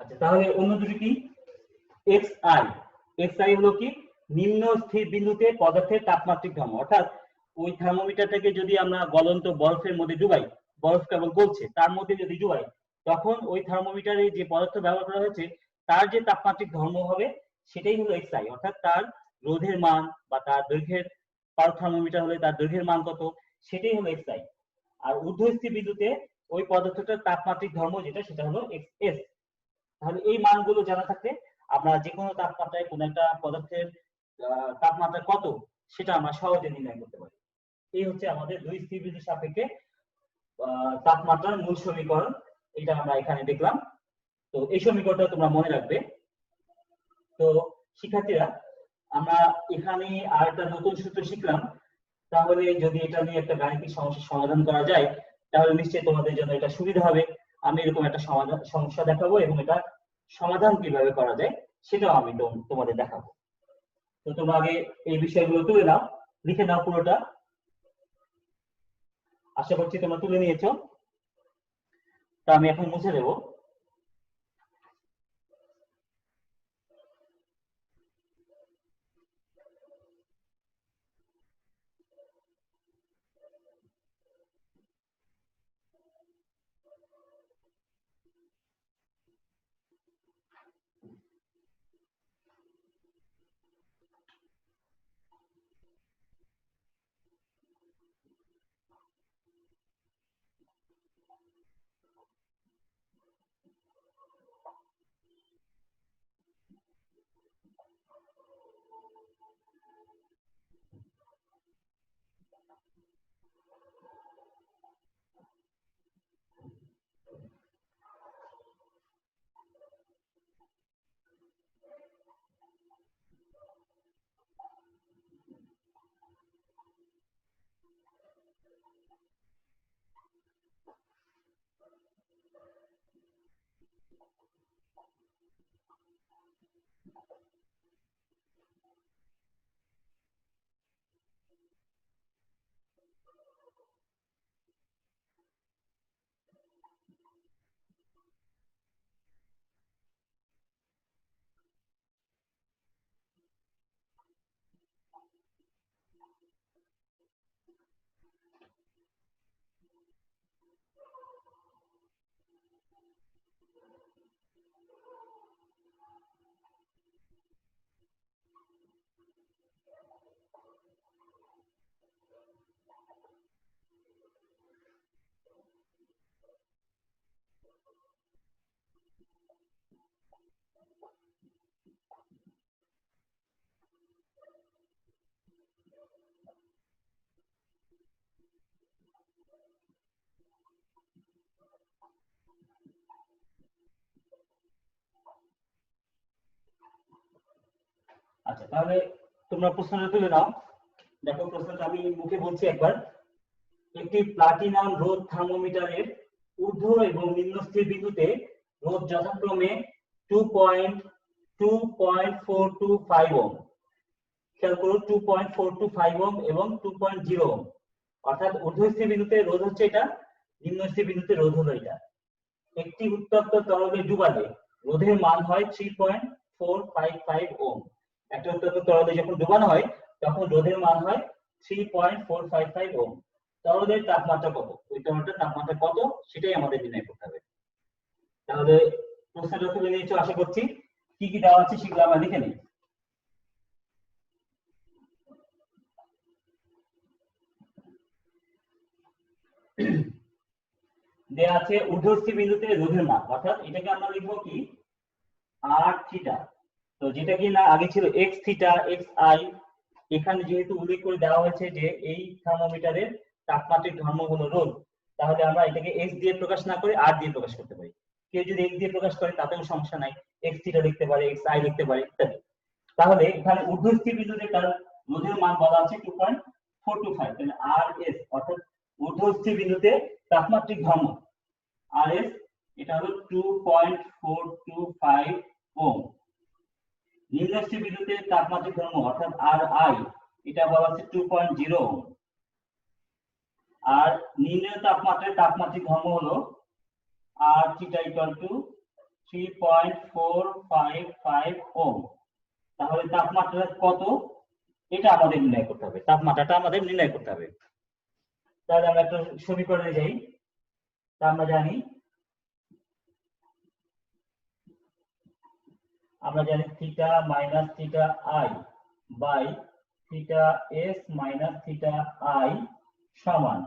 আচ্ছা, তাহলে অন্য দুটো কি, এক্স আই হলো কি নিম্ন স্থির বিন্দুতে পদার্থের তাপমাত্রিক ধর্ম, অর্থাৎ ওই থার্মোমিটারটাকে যদি আমরা গলন্ত বরফের মধ্যে ডুবাই, বরফ কেবল গলছে, তার মধ্যে যদি ডুবাই, তখন ওই থার্মোমিটারে যে পদার্থ ব্যবহার করা হয়েছে তার যে তাপমাত্রিক ধর্ম হবে সেটাই হলো এক্স আই, অর্থাৎ তার রোধের মান বা তার দৈর্ঘ্যের, পারদ থার্মোমিটার হলে তার দৈর্ঘ্যের মান কত, সেটাই হলো এক্স আই। আর ঊর্ধ্বস্থির বিন্দুতে ওই পদার্থটার তাপমাত্রিক ধর্ম যেটা, সেটা হলো এক্স এস। তাহলে এই মানগুলো জানা থাকলে আমরা যে কোনো তাপমাত্রায় কোন একটা পদার্থের তাপমাত্রা কত সেটা আমরা সহজে নির্ণয় করতে পারি। এই হচ্ছে আমাদের দুই স্থির বিন্দুর সাপেক্ষে তাপমাত্রার মূল সমীকরণ, এটা আমরা এখানে দেখলাম। তো এই সমীকরণটা তোমরা মনে রাখবে। তো শিক্ষার্থীরা, আমরা এখানে আর একটা নতুন সূত্র শিখলাম, তাহলে যদি এটা নিয়ে একটা গাণিতিক সমস্যার সমাধান করা যায় তাহলে নিশ্চয়ই তোমাদের জন্য এটা সুবিধা হবে। আমি এরকম একটা সমস্যা দেখাবো এবং এটা সমাধান কিভাবে করা যায় সেটাও আমি তোমাদের দেখাবো। তো তোমরা আগে এই বিষয়গুলো তুলে নাও, লিখে নাও পুরোটা। আশা করছি তোমরা তুলে নিয়েছো। তা আমি এখন মুছে দেবো। আচ্ছা, তাহলে তোমরা প্রশ্নটা তুলে নাও। দেখো প্রশ্নটা আমি মুখে বলছি একবার। একটি প্লাটিনাম রোধ থার্মোমিটারের ঊর্ধ্ব এবং নিম্নস্থির বিন্দুতে রোধ যথাক্রমে 2.425 ওহম, খেয়াল করো 2.425 ওহম এবং 2.0 ওহম, অর্থাৎ ঊর্ধ্বস্থির বিন্দুতে রোধ হচ্ছে এটা, নিম্নস্থির বিন্দুতে রোধ হলো এটা। একটি উত্তপ্ত তরলে ডুবালে রোধের মান হয় 3.455 ওহম। একটা উত্তপ্ত তরলে যখন ডুবানো হয় তখন রোধের মান হয় 3.455 ওহম। তরলের তাপমাত্রা কত, ওই তরলটার তাপমাত্রা কত সেটাই আমাদের নির্ণয় করতে হবে। তাহলে প্রশ্নটা তুলে নিয়েছো আশা করছি। কি কি দেওয়া আছে সেগুলো আমরা লিখে নিই। দেয়া আছে ঊর্ধ্বস্থির বিন্দুতে রোধের মান, অর্থাৎ এটাকে আমরা লিখবো কি আর থিটা। তো যেটা কি না আগে ছিল এক্স থিটা এক্স আই, এখানে যেহেতু উল্লেখ করে দেওয়া হয়েছে যে এই থার্মোমিটারের তাপমাত্রিক ধর্ম হলো রোধ, তাহলে আমরা এটাকে এক্স দিয়ে প্রকাশ না করে আর দিয়ে প্রকাশ করতে পারি। কেউ যদি এক্স দিয়ে প্রকাশ করে তাতেও সমস্যা নাই, এক্স থিটা লিখতে পারে, এক্স আই লিখতে পারে ইত্যাদি। তাহলে এখানে ঊর্ধ্বস্থির বিন্দুতে তার রোধের মান বলা আছে 2.425, তাহলে আর এস অর্থাৎ ঊর্ধ্বস্থির বিন্দুতে তাপমাত্রিক ধর্ম আর এস এটা হলো 2.425 ওহম। নিম্নস্থির বিন্দুতে তাপমাত্রিক ধর্ম অর্থাৎ আর আই এটা বলা আছে 2.0 ওহম। আর নিম্নের তাপমাত্রায় তাপমাত্রিক ধর্ম হলো আর থিটা ইকুয়াল টু 3.455 ওহম। তাহলে তাপমাত্রা কত এটা আমাদের নির্ণয় করতে হবে, তাপমাত্রাটা আমাদের নির্ণয় করতে হবে। তাহলে আমরা একটা সমীকরণে যাই। তা আমরা জানি theta minus theta I by theta S minus theta I সমান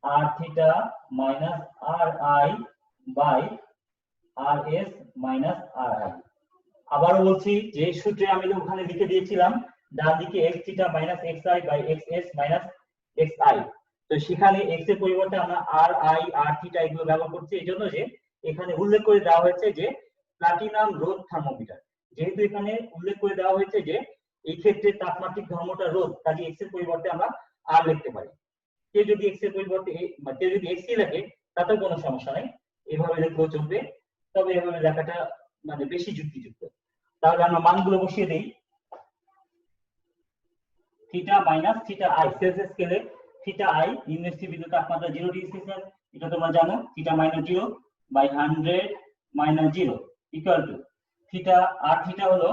R theta minus R I by R S minus R I. আবারও বলছি যে সূত্রে আমি ওখানে লিখে দিয়েছিলাম ডান দিকে x theta minus X I by X S minus X I. তো সেখানে x এর পরিবর্তে আমরা আর আই আর থিটা এগুলো ব্যবহার করছি এই জন্য যে এখানে উল্লেখ করে দেওয়া হয়েছে যে প্লাটিনাম রোধ থার্মোমিটার, যেহেতু এখানে উল্লেখ করে দেওয়া হয়েছে যে এই ক্ষেত্রে তাপমাত্রিক ধর্মটা রোধ, কাজে x এর পরিবর্তে আমরা আর লিখতে পারি। কেউ যদি x এর পরিবর্তে কেউ যদি x লেখে তাতেও কোনো সমস্যা নাই, এভাবে লিখলেও চলবে, তবে এভাবে লেখাটা মানে বেশি যুক্তিযুক্ত। তাহলে আমরা মানগুলো বসিয়ে দেই। Theta minus theta I, Celsius স্কেলে থিটা আই নিম্নস্থিত বিন্দু তাপমাত্রা 0 ডিগ্রি সেলসিয়াস, এটা তোমরা জানো। Theta minus 0 by 100 minus 0 equal to theta, আর থিটা হলো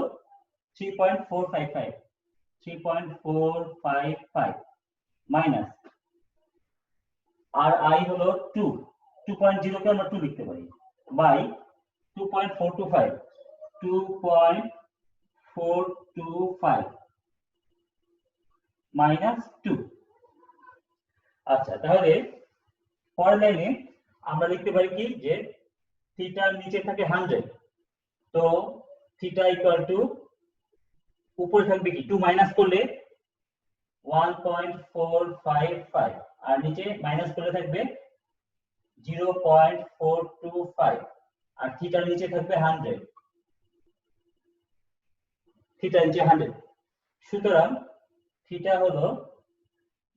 3.455 মাইনাস আর আই হলো 2.0 কে আমরা 2 লিখতে পারি বাই 2.425 মাইনাস 2। আচ্ছা, তাহলে পরের লাইনে আমরা লিখতে পারি কি যে থিটার নিচে থাকে 100, তো থিটা ইকুয়াল টু উপরে থাকবে কি 2 মাইনাস করলে 1.455 আর নিচে মাইনাস করলে থাকবে 0.425 আর থিটার নিচে থাকবে 100, থিটার নিচে 100। সুতরাং থিটা হলো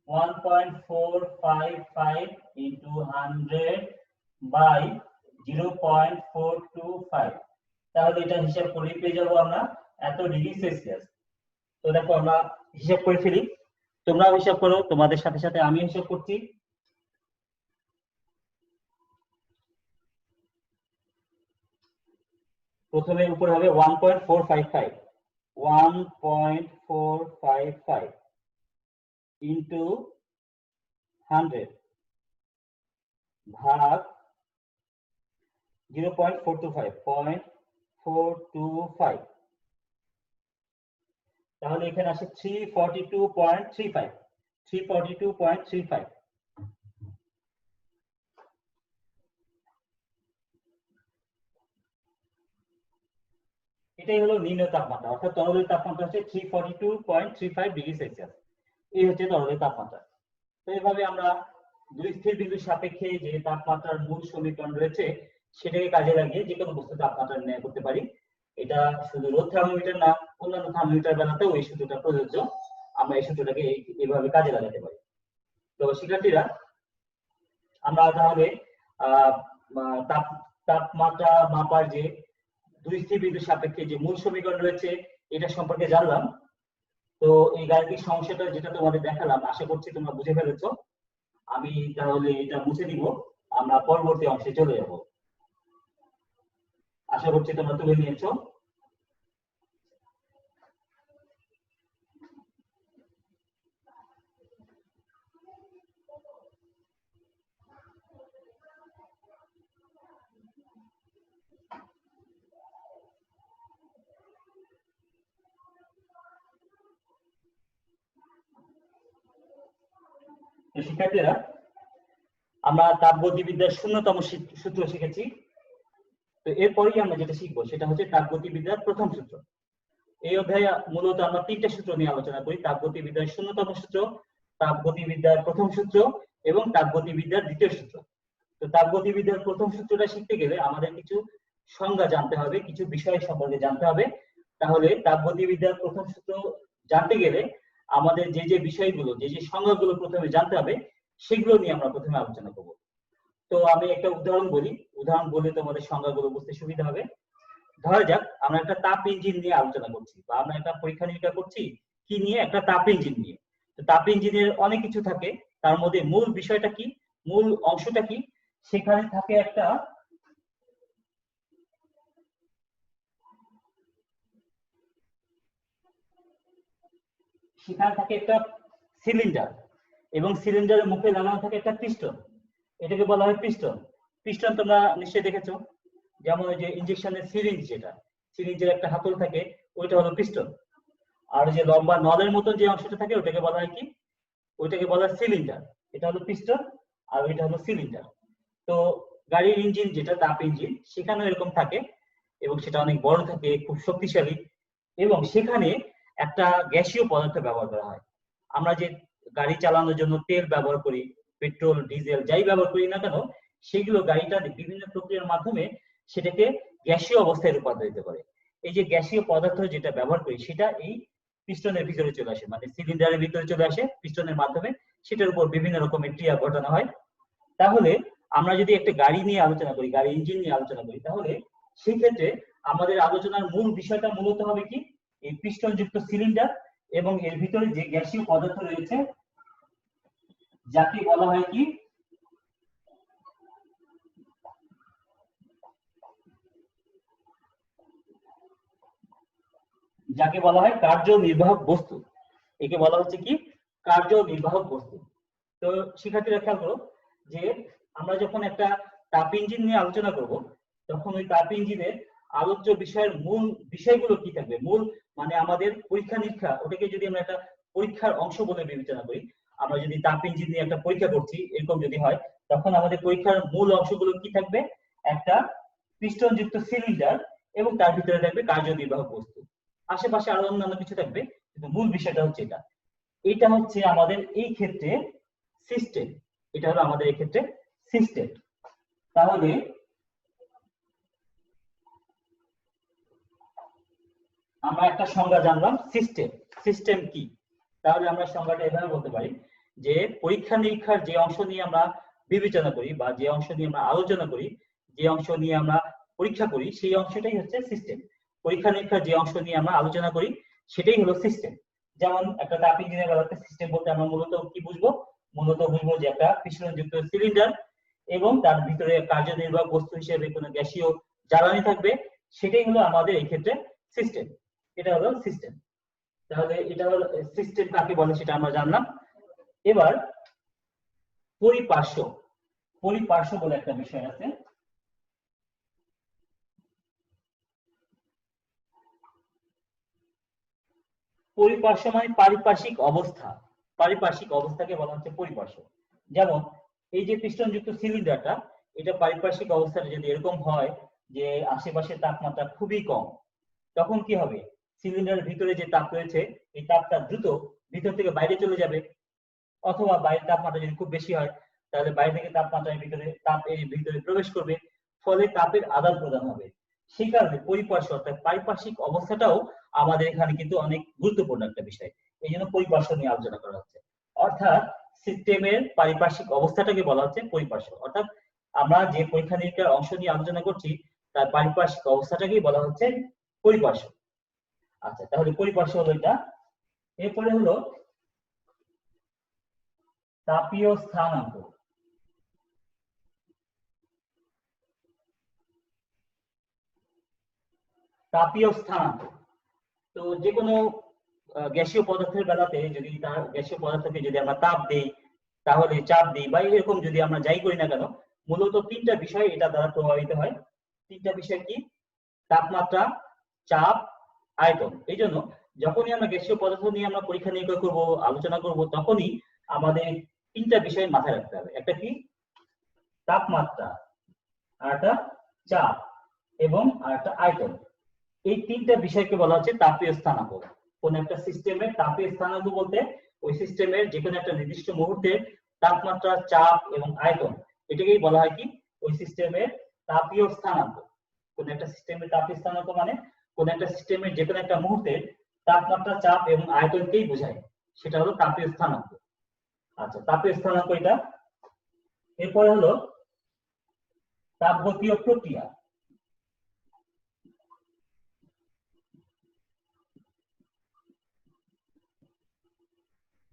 1.455 into 100 by 0.425। তাহলে এটা হিসাব করে পেয়ে যাবো আমরা এত ডিগ্রি সেলসিয়াস। তো দেখো আমরা হিসাব করে ফেলি, তোমরাও হিসাব করো, তোমাদের সাথে সাথে আমি হিসাব করছি। প্রথমে উপরে হবে 1.455 into 100 ভাগ 0.425 তাহলে এখানে আসে 342.35। এটাই হলো নিম্ন তাপমাত্রা, অর্থাৎ তরলের তাপমাত্রা হচ্ছে 342.35 ডিগ্রি সেলসিয়াস। এই হচ্ছে তরলের তাপমাত্রা। তো এইভাবে আমরা দুই স্থির বিন্দুর সাপেক্ষে যে তাপমাত্রার মূল সমীকরণ রয়েছে সেটাকে কাজে লাগিয়ে যে কোনো বস্তুর তাপমাত্রা নির্ণয় করতে পারি। এটা শুধু রোদ থার্মোমিটার না, অন্যান্য থার্মোমিটার বেলাতেও এই সূত্রটা প্রযোজ্য। আমরা এই সূত্রটাকে এইভাবে কাজে লাগাতে পারি। তো শিক্ষার্থীরা, আমরা তাহলে তাপমাত্রা মাপার যে দুই স্থির বিন্দুর সাপেক্ষে যে মূল সমীকরণ রয়েছে এটা সম্পর্কে জানলাম। তো এই গাণিতিক সমস্যাটা যেটা তোমাদের দেখালাম, আশা করছি তোমরা বুঝে ফেলেছো। আমি তাহলে এটা মুছে দিব, আমরা পরবর্তী অংশে চলে যাব। আশা করছি তোমরা তুলে নিয়েছো। শিক্ষার্থীরা, আমরা তাপগতিবিদ্যার শূন্যতম সূত্র শিখেছি। তো এরপরেই আমরা যেটা শিখবো সেটা হচ্ছে তাপগতিবিদ্যার প্রথম সূত্র। এই অধ্যায়ে মূলত আমরা তিনটা সূত্র নিয়ে আলোচনা করি: তাপগতিবিদ্যার শূন্যতম সূত্র, তাপগতিবিদ্যার প্রথম সূত্র এবং তাপগতিবিদ্যার দ্বিতীয় সূত্র। তো তাপগতিবিদ্যার প্রথম সূত্রটা শিখতে গেলে আমাদের কিছু সংজ্ঞা জানতে হবে, কিছু বিষয় সম্পর্কে জানতে হবে। তাহলে তাপগতিবিদ্যার প্রথম সূত্র জানতে গেলে আমাদের যে যে বিষয়গুলো, যে যে সংজ্ঞাগুলো প্রথমে জানতে হবে সেগুলো নিয়ে আমরা প্রথমে আলোচনা করব। তো আমি একটা উদাহরণ বলে তোমাদের সংজ্ঞাগুলো বুঝতে সুবিধা হবে। ধরা যাক আমরা একটা তাপ ইঞ্জিন নিয়ে আলোচনা করছি, বা আমরা একটা পরীক্ষা নিরীক্ষা করছি কি নিয়ে, একটা তাপ ইঞ্জিন নিয়ে। তো তাপ ইঞ্জিনের অনেক কিছু থাকে, তার মধ্যে মূল বিষয়টা কি, মূল অংশটা কি, সেখানে থাকে একটা সিলিন্ডার, এবং সিলিন্ডারের মুখে লাগানো থাকে একটা পিস্টন। এটাকে বলা হয় পিস্টন। পিস্টন তোমরা নিশ্চয়ই দেখেছো, যেমন ওই যে ইনজেকশনের সিরিঞ্জ, যেটা সিরিঞ্জের একটা হাতল থাকে, ওইটা হলো পিস্টন। আর যে লম্বা নলের মতন যে অংশটা থাকে ওটাকে বলা হয় কি, ওইটাকে বলা হয় সিলিন্ডার। এটা হলো পিস্টন আর এটা হলো সিলিন্ডার। তো গাড়ির ইঞ্জিন যেটা তাপ ইঞ্জিন, সেখানেও এরকম থাকে, এবং সেটা অনেক বড় থাকে, খুব শক্তিশালী, এবং সেখানে একটা গ্যাসীয় পদার্থ ব্যবহার করা হয়। আমরা যে গাড়ি চালানোর জন্য তেল ব্যবহার করি, পেট্রোল, ডিজেল যাই ব্যবহার করি না কেন, সেগুলো গাড়িটা বিভিন্ন প্রক্রিয়ার মাধ্যমে সেটাকে গ্যাসীয় অবস্থায় রূপান্তরিত করে। এই যে গ্যাসীয় পদার্থ যেটা ব্যবহার করি সেটা এই পিস্টনের ভিতরে চলে আসে, মানে সিলিন্ডারের ভিতরে চলে আসে পিস্টনের মাধ্যমে, সেটার উপর বিভিন্ন রকমের ক্রিয়া ঘটানো হয়। তাহলে আমরা যদি একটা গাড়ি নিয়ে আলোচনা করি, গাড়ি ইঞ্জিন নিয়ে আলোচনা করি, তাহলে সেই ক্ষেত্রে আমাদের আলোচনার মূল বিষয়টা মূলত হবে কি, এই পিস্টনযুক্ত সিলিন্ডার এবং এর ভিতরে যে গ্যাসীয় পদার্থ রয়েছে যাকে বলা হয় কি, যাকে বলা হয় কার্যনির্বাহক বস্তু। একে বলা হচ্ছে কি, কার্যনির্বাহক বস্তু। তো শিক্ষার্থীরা খেয়াল করো যে আমরা যখন একটা তাপ ইঞ্জিন নিয়ে আলোচনা করব, তখন ওই তাপ ইঞ্জিনের আলোচ্য বিষয়ের মূল বিষয়গুলো কি থাকবে, মূল মানে আমাদের পরীক্ষা নিরীক্ষা, ওটাকে যদি আমরা একটা পরীক্ষার অংশ বলে বিবেচনা করি, আমরা যদি তাপ ইঞ্জিন নিয়ে একটা পরীক্ষা করছি এরকম যদি হয়, তখন আমাদের পরীক্ষার মূল অংশগুলো কি থাকবে, একটা পিস্টনযুক্ত সিলিন্ডার এবং তার ভিতরে থাকবে কার্যনির্বাহক বস্তু, আশেপাশে আরো অন্যান্য কিছু থাকবে, কিন্তু মূল বিষয়টা হচ্ছে এটা। এটা হচ্ছে আমাদের এই ক্ষেত্রে সিস্টেম, এটা হলো আমাদের এই ক্ষেত্রে সিস্টেম। তাহলে আমরা একটা সংজ্ঞা জানলাম সিস্টেম। সিস্টেম কি? তাহলে আমরা সংজ্ঞাটা এভাবে বলতে পারি যে পরীক্ষা নিরীক্ষার যে অংশ নিয়ে আমরা বিবেচনা করি বা যে অংশ নিয়ে আমরা আলোচনা করি, যে অংশ নিয়ে আমরা পরীক্ষা করি, সেই অংশটাই হচ্ছে সিস্টেম। পরীক্ষা নিরীক্ষার যে অংশ নিয়ে আমরা আলোচনা করি সেটাই হলো সিস্টেম। যেমন একটা তাপ ইঞ্জিনের বেলাতে সিস্টেম বলতে আমরা মূলত কি বুঝবো, মূলত বুঝবো যে একটা পিস্টনযুক্ত সিলিন্ডার এবং তার ভিতরে কার্যনির্বাহক বস্তু হিসেবে কোনো গ্যাসীয় জ্বালানি থাকবে, সেটাই হলো আমাদের এই ক্ষেত্রে সিস্টেম। এটা হলো সিস্টেম। তাহলে এটা হলো সিস্টেম কাকে বলে সেটা আমরা জানলাম। এবার পরিপার্শ্ব, পরিপার্শ্ব বলে একটা বিষয় আছে। পরিপার্শ্ব মানে পারিপার্শ্বিক অবস্থা, পারিপার্শ্বিক অবস্থাকে বলা হচ্ছে পরিপার্শ্ব। যেমন এই যে পিস্টনযুক্ত সিলিন্ডারটা, এটা পারিপার্শ্বিক অবস্থাটা যদি এরকম হয় যে আশেপাশের তাপমাত্রা খুবই কম, তখন কি হবে, সিলিন্ডারের ভিতরে যে তাপ রয়েছে এই তাপটা দ্রুত ভিতর থেকে বাইরে চলে যাবে, অথবা বাইরের তাপমাত্রা যদি খুব বেশি হয় তাহলে বাইরে থেকে তাপমাত্রার ভিতরে তাপ এর ভিতরে প্রবেশ করবে, ফলে তাপের আদান প্রদান হবে। সেই কারণে পরিপার্শ্ব অর্থাৎ পারিপার্শ্বিক অবস্থাটাও আমাদের এখানে কিন্তু অনেক গুরুত্বপূর্ণ একটা বিষয়। এই জন্য পরিপার্শ্ব নিয়ে আলোচনা করা হচ্ছে। অর্থাৎ সিস্টেমের পারিপার্শ্বিক অবস্থাটাকে বলা হচ্ছে পরিপার্শ্ব। অর্থাৎ আমরা যে পরীক্ষা নিরীক্ষার অংশ নিয়ে আলোচনা করছি তার পারিপার্শ্বিক অবস্থাটাকেই বলা হচ্ছে পরিপার্শ্ব। আচ্ছা, তাহলে পরিপার্শ্ব হলো এটা। এরপরে হলো তাপীয় স্থানাঙ্ক। তাপীয় স্থানাঙ্ক, তো যে কোনো গ্যাসীয় পদার্থের বেলাতে যদি তার গ্যাসীয় পদার্থকে যদি আমরা তাপ দেই, তাহলে চাপ দিই বা এরকম যদি আমরা যাই করি না কেন, মূলত তিনটা বিষয় এটা দ্বারা প্রভাবিত হয়। তিনটা বিষয় কি, তাপমাত্রা, চাপ, আয়তন। এই জন্য যখনই আমরা গ্যাসীয় পদার্থ নিয়ে আমরা পরীক্ষা নিরীক্ষা করবো, আলোচনা করব, তখনই আমাদের তিনটা বিষয় মাথায় রাখতে হবে। একটা কি, তাপমাত্রা, আরেকটা চাপ এবং আরেকটা আয়তন। এই তিনটা বিষয়কে বলা হচ্ছে তাপীয় স্থানাঙ্ক। কোন একটা সিস্টেমের তাপীয় স্থানাঙ্ক বলতে ওই সিস্টেমের যে কোনো একটা নির্দিষ্ট মুহূর্তে তাপমাত্রা, চাপ এবং আয়তন, এটাকেই বলা হয় কি, ওই সিস্টেমের তাপীয় স্থানাঙ্ক। কোন একটা সিস্টেমের তাপীয় স্থানাঙ্ক মানে কোন একটা সিস্টেমের যে কোনো একটা মুহূর্তে তাপমাত্রা, চাপ এবং আয়তনকেই বোঝায়, সেটা হলো তাপীয় স্থানাঙ্ক। আচ্ছা, তাপীয় স্থানাঙ্ক এটা। এরপরে হলো তাপগতীয় প্রক্রিয়া।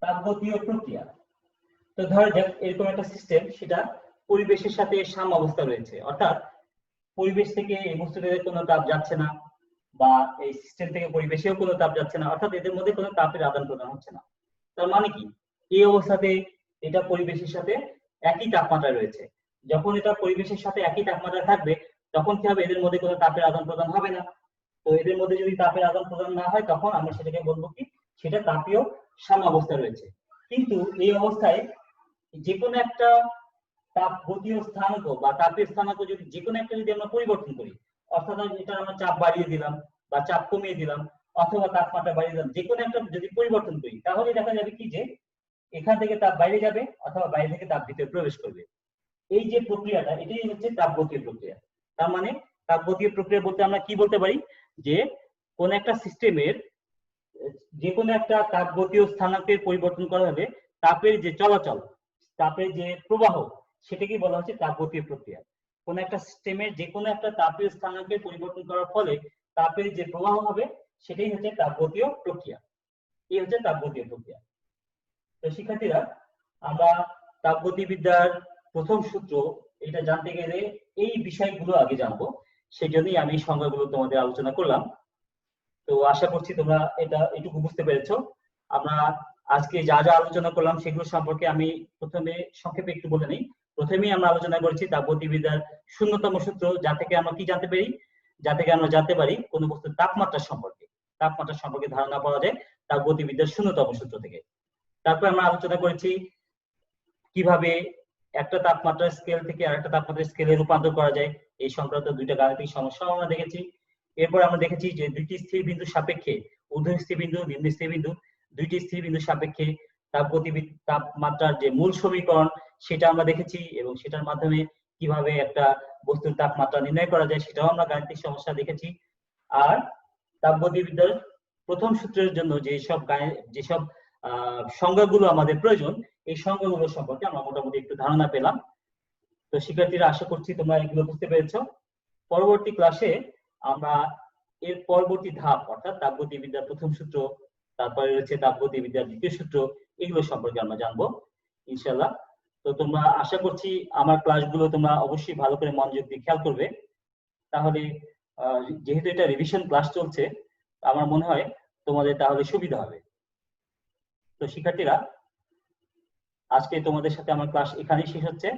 তাপগতীয় প্রক্রিয়া, তো ধরা যাক এরকম একটা সিস্টেম, সেটা পরিবেশের সাথে সাম অবস্থা রয়েছে, অর্থাৎ পরিবেশ থেকে এই বস্তুটাতে কোনো তাপ যাচ্ছে না বা এই সিস্টেম থেকে পরিবেশেও কোনো তাপ যাচ্ছে না, অর্থাৎ এদের মধ্যে কোনো তাপের আদান প্রদান হচ্ছে না। তার মানে কি, এই অবস্থাতে এটা পরিবেশের সাথে একই তাপমাত্রায় রয়েছে। যখন এটা পরিবেশের সাথে একই তাপমাত্রা থাকবে তখন কি হবে, এদের মধ্যে কোনো তাপের আদান প্রদান হবে না। তো এদের মধ্যে যদি তাপের আদান প্রদান না হয় তখন আমরা সেটাকে বলবো কি, সেটা তাপীয় সাম্যাবস্থা রয়েছে। কিন্তু এই অবস্থায় যে কোনো একটা তাপগতীয় স্থানাঙ্ক বা তাপীয় স্থানাঙ্ক যদি যে কোনো একটা যদি আমরা পরিবর্তন করি, অর্থাৎ এটা আমরা চাপ বাড়িয়ে দিলাম বা চাপ কমিয়ে দিলাম অথবা তাপমাত্রা বাড়িয়ে দিলাম, যে কোনো একটা যদি পরিবর্তন করি, তাহলে দেখা যাবে কি যে এখান থেকে তাপ বাইরে যাবে অথবা বাইরে থেকে তাপ ভিতরে প্রবেশ করবে। এই যে প্রক্রিয়াটা, এটাই হচ্ছে তাপগতীয় প্রক্রিয়া। তার মানে তাপগতীয় প্রক্রিয়া বলতে আমরা কি বলতে পারি, যে কোন একটা সিস্টেমের যে কোনো একটা তাপগতীয় স্থানাঙ্কের পরিবর্তন করা হবে, তাপের যে চলাচল, তাপের যে প্রবাহ, সেটাকেই বলা হচ্ছে তাপগতীয় প্রক্রিয়া। কোন একটা সিস্টেমের যে কোনো একটা তাপীয় স্থানাঙ্কের পরিবর্তন করার ফলে তাপের যে প্রবাহ হবে সেটাই হচ্ছে তাপগতীয় প্রক্রিয়া। এই হচ্ছে তাপগতীয় প্রক্রিয়া। তো শিক্ষার্থীরা, আমরা তাপগতিবিদ্যার প্রথম সূত্র এটা জানতে গেলে এই বিষয়গুলো আগে জানবো, সেই জন্যই আমি সংজ্ঞাগুলো তোমাদের আলোচনা করলাম। তো আশা করছি তোমরা এটা এটুকু বুঝতে পেরেছো। আমরা আজকে যা যা আলোচনা করলাম সেগুলো সম্পর্কে আমি প্রথমে সংক্ষেপে একটু বলে নিই। প্রথমেই আমরা আলোচনা করেছি তাপগতিবিদ্যার শূন্যতম সূত্র, যা থেকে আমরা কি জানতে পারি, যা থেকে আমরা জানতে পারি কোনো বস্তুর তাপমাত্রা সম্পর্কে ধারণা পাওয়া যায় তাপগতিবিদ্যার শূন্যতম সূত্র থেকে। তারপর আমরা আলোচনা করেছি কিভাবে একটা তাপমাত্রার স্কেল থেকে আরেকটা তাপমাত্রার স্কেলে রূপান্তর করা যায়, এই সংক্রান্ত দুইটা গাণিতিক সমস্যাও আমরা দেখেছি। এরপর আমরা দেখেছি যে দুইটি স্থির বিন্দু সাপেক্ষে, ঊর্ধ্ব স্থির বিন্দু, নিম্ন স্থির বিন্দু, দুইটি স্থির বিন্দু সাপেক্ষে তাপমাত্রার যে মূল সমীকরণ সেটা আমরা দেখেছি, এবং সেটার মাধ্যমে কিভাবে একটা বস্তুর তাপমাত্রা নির্ণয় করা যায় সেটাও আমরা গাণিতিক সমস্যা দেখেছি। আর তাপগতিবিদ্যার প্রথম সূত্রের জন্য যেসব সংজ্ঞাগুলো আমাদের প্রয়োজন, এই সংজ্ঞাগুলো সম্পর্কে আমরা মোটামুটি একটু ধারণা পেলাম। তো শিক্ষার্থীরা, আশা করছি তোমরা এগুলো বুঝতে পেরেছো। পরবর্তী ক্লাসে আমরা এর পরবর্তী ধাপ অর্থাৎ তাপগতিবিদ্যার প্রথম সূত্র, তারপরে রয়েছে তাপগতিবিদ্যার দ্বিতীয় সূত্র, এগুলো সম্পর্কে আমরা জানবো ইনশাআল্লাহ। তো তোমরা, আশা করছি আমার ক্লাসগুলো তোমরা অবশ্যই ভালো করে মনোযোগ দিয়ে খেয়াল করবে। তাহলে যেহেতু এটা রিভিশন ক্লাস চলছে, আমার মনে হয় তোমাদের তাহলে সুবিধা হবে। তো শিক্ষার্থীরা, আজকে তোমাদের সাথে আমার ক্লাস এখানেই শেষ হচ্ছে।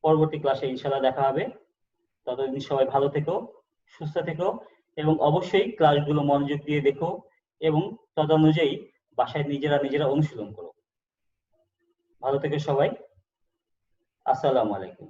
পরবর্তী ক্লাসে ইনশাআল্লাহ দেখা হবে। ততদিন সবাই ভালো থেকো, সুস্থ থেকো, এবং অবশ্যই ক্লাসগুলো মনোযোগ দিয়ে দেখো এবং তদনুযায়ী বাসায় নিজেরা অনুশীলন করো। ভালো থেকো সবাই। আসসালামু আলাইকুম।